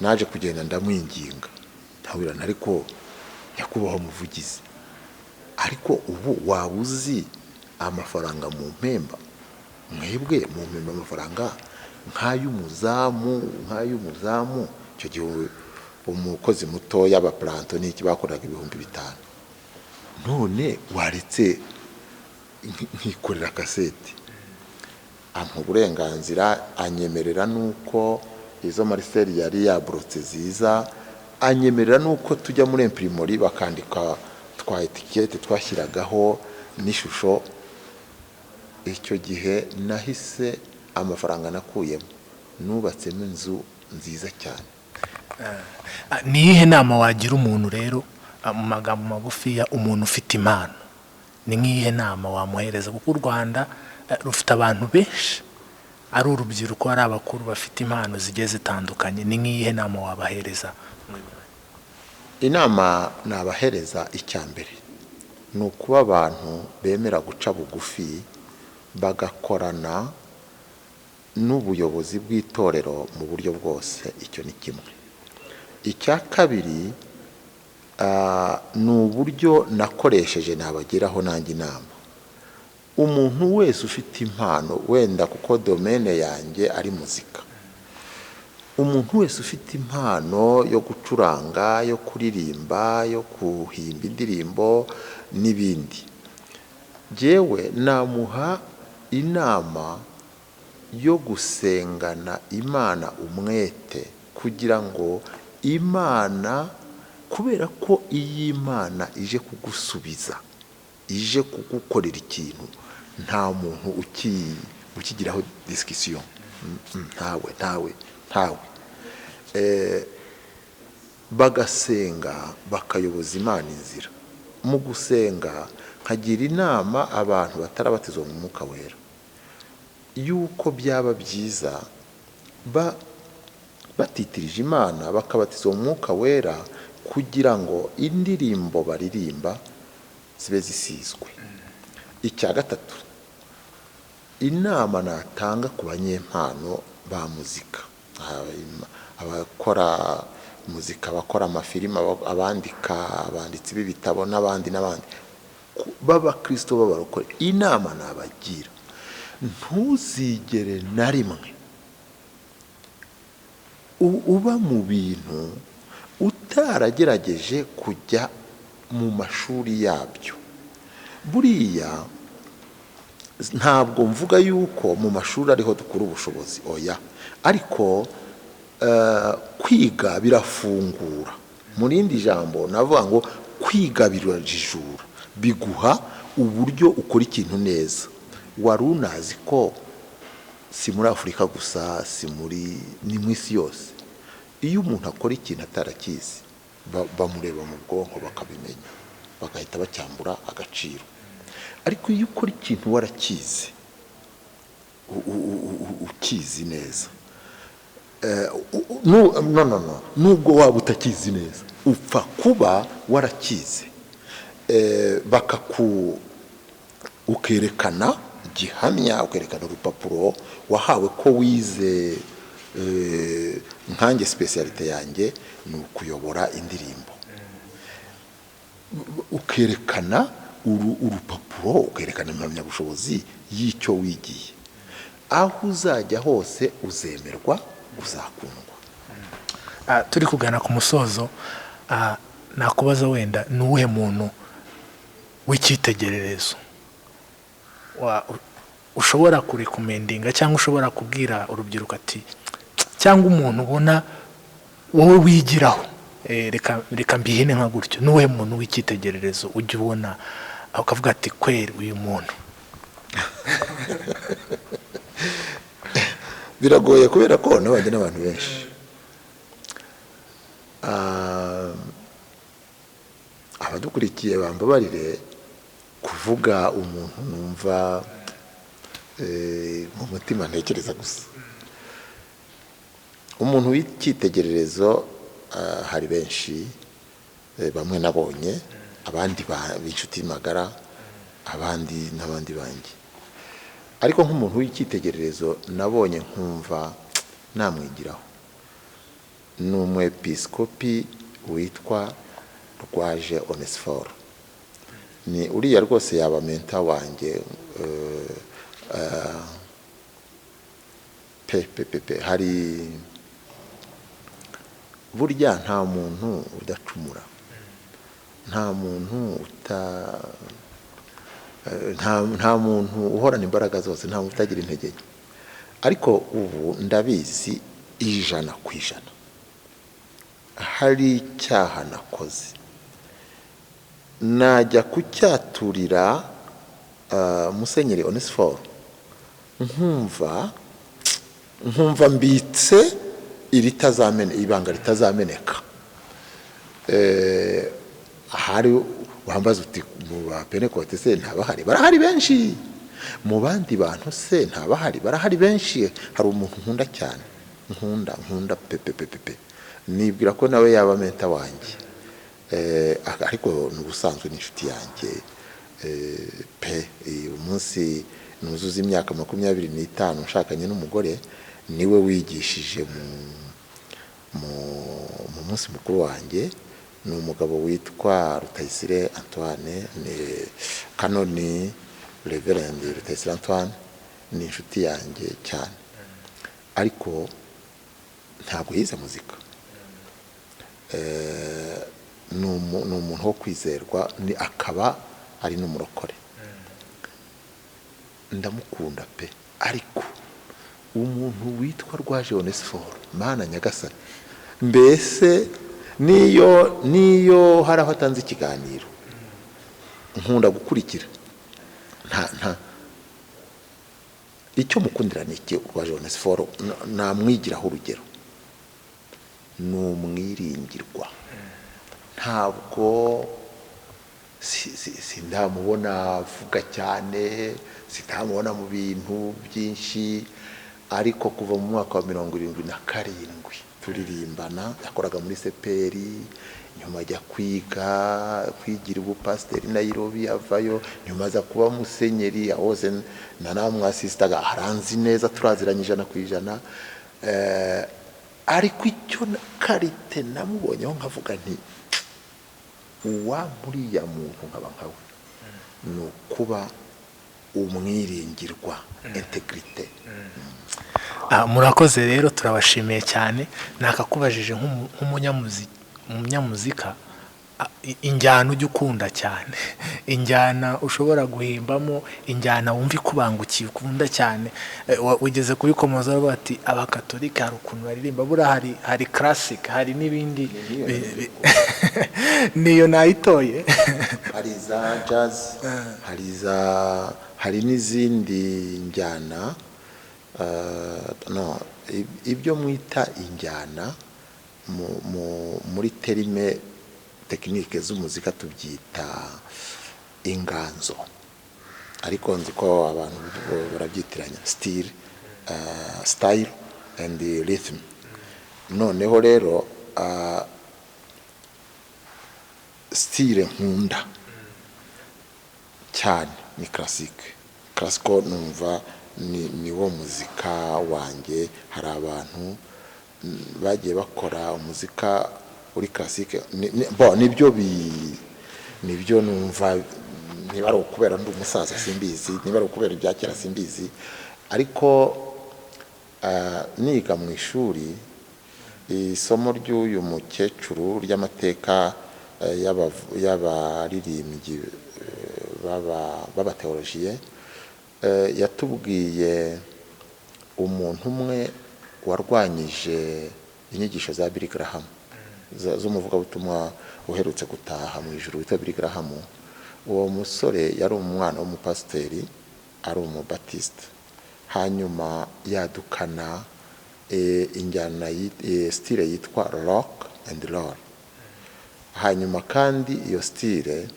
naje kugenda ndamwinginga, ntawirana, ariko nyakubahwa umuvugizi, ariko ubu waba uzi amafaranga mu mpemba, mwebwe mu mpemba amafaranga nk'ay'umuzamu. Icyo gihe umukozi muto y'abaplanto n'iki bakoraga 5,000. none waretse nkikorera kasete. Ampa uburenganzira, anyemerera nuko izo Marcel yari yabrotse ziza, anyemerera nuko tujya muri imprimori bakandika twa etikete twashyiragaho n'ishusho. Icyo gihe nahise amafaranga nakuyemo nubatsemo inzu nziza cyane. Niyihe nama wagira umuntu rero, mu magambo magufiya, umuntu ufite impano? Ni nk'iyihe nama wamuhereza? Kuko u Rwanda rufite abantu benshi, ari urubyiruko, ari abakuru bafite impano zigiye zitandukanye. Ni nk'iyihe nama wabahereza? Inama nabahereza, icya mbere ni ukuba abantu bemera guca bugufi, bagakorana n'ubuyobozi bw'itorero mu buryo bwose. Icyo ni kimwe. Icya kabiri ni uburyo nakoresheje nabageraho nanjye inama. Umuntu wese ufite impano, wenda kuko domene yanjye ari muzika, umuntu wese ufite impano yo gucuranga, yo kuririmba, yo kuhimba indirimbo n'ibindi, jewe namuha inama yo gusengana Imana umwete, kugira ngo Imana, kubera ko iyi Imana ije kugusubiza, ije kugukorera ikintu, nta muntu ukigiraho discussion. ntawe bagasenga, bakayoboza Imana inzira. Mu gusenga nkagira inama abantu batarabatizwa mu Mwuka Wera yuko byaba byiza batitirije Imana bakabatizwa mu Mwuka Wera, kugira ngo indirimbo baririmba zibe zisizwe. Icya gatatu, inama natanga ku banyempano ba muzika, abakora muzika, abakora amafilime, abanditsi b'ibitabo n'abandi b'abakristo b'abarokore, inama nabagira, ntuzigere na rimwe uba mu bintu utaragerageje kujya mu mashuri yabyo. Buriya ntabwo mvuga yuko mu mashuri ariho dukura ubushobozi, oya, ariko kwiga birafungura. Mu rindi jambo navuga ngo kwiga birajijura, biguha uburyo ukora ikintu neza. Wari unazi ko si muri Afurika gusa, ni mu isi yose, iyo umuntu akora ikintu atarakizi, bamureba mu bwonko bakabimenya, bagahita bacyambura agaciro. Ariko iyo ukora ikintu warakizi, ukizi neza, nubwo waba utakizi neza, upfa kuba warakize, ukerekana gihamya, ukerekana urupapuro wahawe ko wize. Nkanjye specialite yanjye ni ukuyobora indirimbo, ukerekana urupapuro, ukerekana impamyabushobozi y'icyo wigiye. Aho uzajya hose uzemerwa, uzakundwa. turi kugana ku musozo, nakubaza wenda ni uwuhe muntu w'icyitegererezo ushobora kurekomendinga cyangwa ushobora kubwira urubyiruko ati, cyangwa umuntu ubona wowe wigiraho, reka mbihine nka gutyo, ni uwuhe muntu w'icyitegererezo ujya ubona ukavuga ati kweri uyu muntu? biragoye kubera ko nabanye n'abantu benshi. Abadukurikiye bambabarire kuvuga umuntu numva mu mutima ntekereza gusa. Umuntu w'icyitegererezo hari benshi, bamwe nabonye, abandi b'inshuti magara, abandi n'abandi banjye. Ariko nk'umuntu w'icyitegererezo nabonye nkumva namwigiraho ni umwepiskopi witwa Rwaje Onesphore. Ni uriya rwose yaba menta wanjye. Hari burya nta muntu udacumura, nta muntu nta muntu uhorana imbaraga zose, nta muntu utagira intege nke. Ariko ubu ndabizi 100% hari icyaha nakoze, najya kucyaturira Musenyeri Onesphore nkumva mbitse ibanga ritazameneka. Hari wambaza uti mu Bapentekote se ntabahari? Barahari benshi. Mu bandi bantu se ntabahari? Barahari benshi. Hari umuntu nkunda cyane, nkunda pepe, nibwira ko nawe yaba menta wanjye, ariko n'ubusanzwe n'inshuti yanjye umunsi nuzuza imyaka 25 nshakanye n'umugore, niwe wigishije mu munsi mukuru wanjye. Ni umugabo witwa Rutayisire Antoine, ni kanoni Reverend Rutayisire Antoine, ni inshuti yanjye cyane, ariko ntabwo yize muzika. Ni umuntu wo kwizerwa, akaba ari n'umurokore. Ndamukunda pe, ariko umuntu witwa Rwaje Onesphore, Mana Nyagasani, mbese niyo hari aho atanze ikiganiro nkunda gukurikira, nta icyo mukundira ni iki. Rwaje Onesphore namwigiraho urugero, ni umwiringirwa. Ntabwo sindamubona avuga cyane, sindamubona mu bintu byinshi, ariko kuva mu mwaka wa 77 turirimbana, yakoraga muri seperi, nyuma ajya kwigira ubupasiteri Nairobi, avayo nyuma aza kuba musenyeri, ahoze na namwasistaga, aranzi neza, turaziranye 100%. Ariko icyo karite namubonyeho nkavuga nti uwa muriya muntu nkaba nkawe, ni ukuba umwiringirwa, integrite. Murakoze rero, turabashimiye cyane. Nakakubajije nk'umunyamuzika, injyana ujya ukunda cyane, injyana ushobora guhimbamo, injyana wumva ikubangukiye ukunda cyane, wigeze kubikomoza bati abakatolika hari ukuntu baririmba, bura hari classic, hari n'ibindi. Niyo nayitoye. Hari za jazz, hari n'izindi njyana. No, ibyo mwita injyana muri terime tekinike z'umuzika tubyita inganzo, ariko nzi ko abantu barabyitiranya style and rhythm. Noneho rero style nkunda cyane ni classical numva ni wo muzika wanjye. Hari abantu bagiye bakora umuzika uri classique, nibyo numva, niba ari ukubera ndi umusaza simbizi, niba ari ukubera ibya kera simbizi, ariko niga mu ishuri isomo ry'uyu mukecuru ry'amateka y'abaririmbyi b'abateolojiye yatubwiye umuntu umwe warwanyije inyigisho za Billy Graham z'umuvugabutumwa uherutse gutaha mu ijuru witwa Billy Graham. Uwo musore yari umwana w'umupasiteri, ari umubatiste, hanyuma yadukana injyana style yitwa rock and roll. Hanyuma kandi iyo style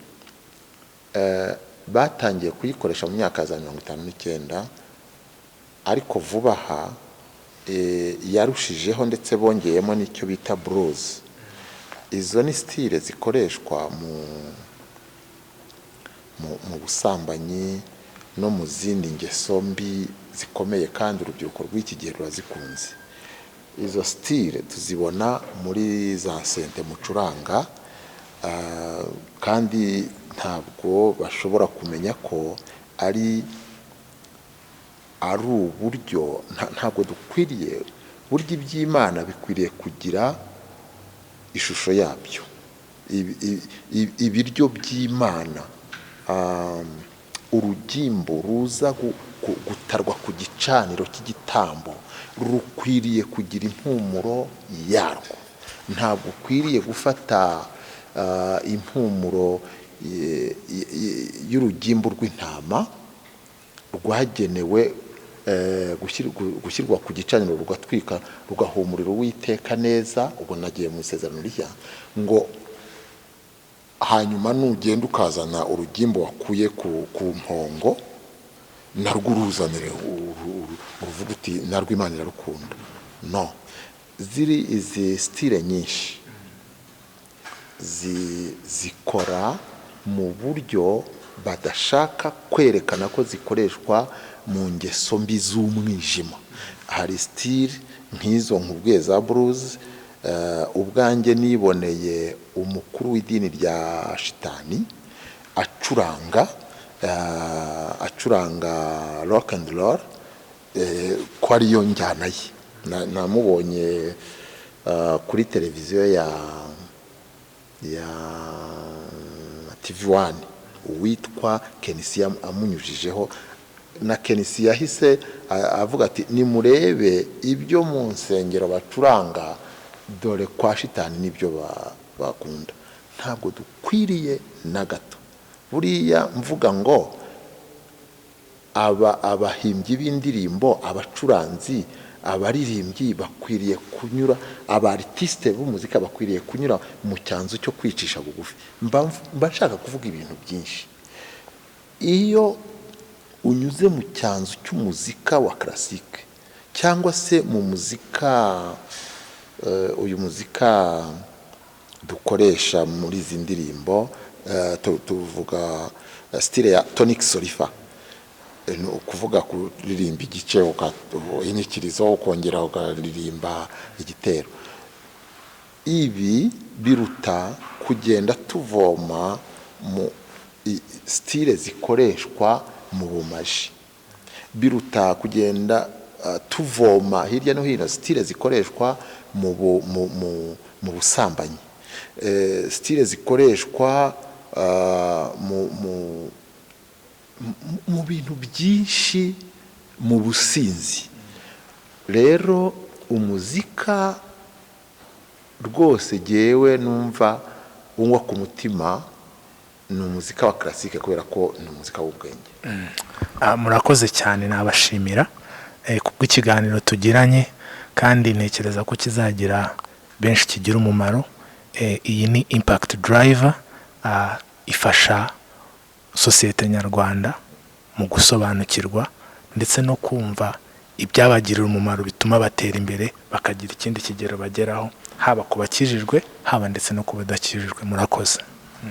batangiye kuyikoresha mu myaka za 59, ariko vuba aha yarushijeho ndetse bongeyemo n'icyo bita blues. Izo ni style zikoreshwa mu busambanyi no mu zindi ngeso mbi zikomeye, kandi urubyiruko rw'iki gihe rurazikunze. Izo style tuzibona muri za sente mucuranga, kandi ntabwo bashobora kumenya ko ari uburyo. Ntabwo dukwiriye burya iby'Imana bikwiriye kugira ishusho yabyo. Ibiryo by'Imana, urugimbo ruza gutarwa ku gicaniro cy'igitambo rukwiriye kugira impumuro yarwo. Ntabwo ukwiriye gufata impumuro y'urugimbo rw'intama rwagenewe gushyirwa ku gicaniro rugatwika rugahumurira Uwiteka neza. Ubwo nagiye mu isezerano rishya ngo hanyuma nugenda ukazana urugimbo wakuye ku mpongo narwo uruzanire uruvuga uti narwo Imana irarukunda. No, izi style nyinshi zikora mu buryo badashaka kwerekana ko zikoreshwa mu ngeso mbi z'umwijima. Hari style nk'izo nkubwiye za blues. Ubwanjye niboneye umukuru w'idini rya shitani acuranga rock and roll, ko ariyo njyana ye. Namubonye kuri televiziyo ya TV1 witwa Kenisia amunyujijeho, na Kenisia yahise avuga ati nimurebe ibyo mu nsengero bacuranga, dore kwa shitani nibyo bakunda. Ntabwo dukwiriye na gato. Buriya mvuga ngo abahimbyi b'indirimbo, abacuranzi, abaririmbyi bakwiriye kunyura, abartiste b'umuzika bakwiriye kunyura mu cyanzu cyo kwicisha bugufi. Mba nshaka kuvuga ibintu byinshi. Iyo unyuze mu cyanzu cy'umuzika wa classique cyangwa se mu muzika uyu muzika dukoresha muri izi ndirimbo, tuvuga style ya tonic solifa, kuvuga kuririmba igice inyikirizo ukongera ukaririmba igitero. Ibi biruta kugenda tuvoma mu style zikoreshwa mu bumaji, biruta kugenda tuvoma hirya no hino style zikoreshwa mu busambanyi, style zikoreshwa mu bintu byinshi, mu businzi. Rero umuzika rwose jewe numva unywa ku mutima ni umuzika wa classique, kubera ko ni umuzika w'ubwenge. Murakoze cyane, nabashimira kubw'ikiganiro tugiranye, kandi ntekereza ko kizagira benshi kigira umumaro. Iyi ni Impact Driver, ifasha sosiyete nyarwanda mu gusobanukirwa ndetse no kumva ibyabagirira umumaro bituma batera imbere, bakagira ikindi kigero bageraho, haba ku bakijijwe haba ndetse no ku badakijijwe. Murakoze.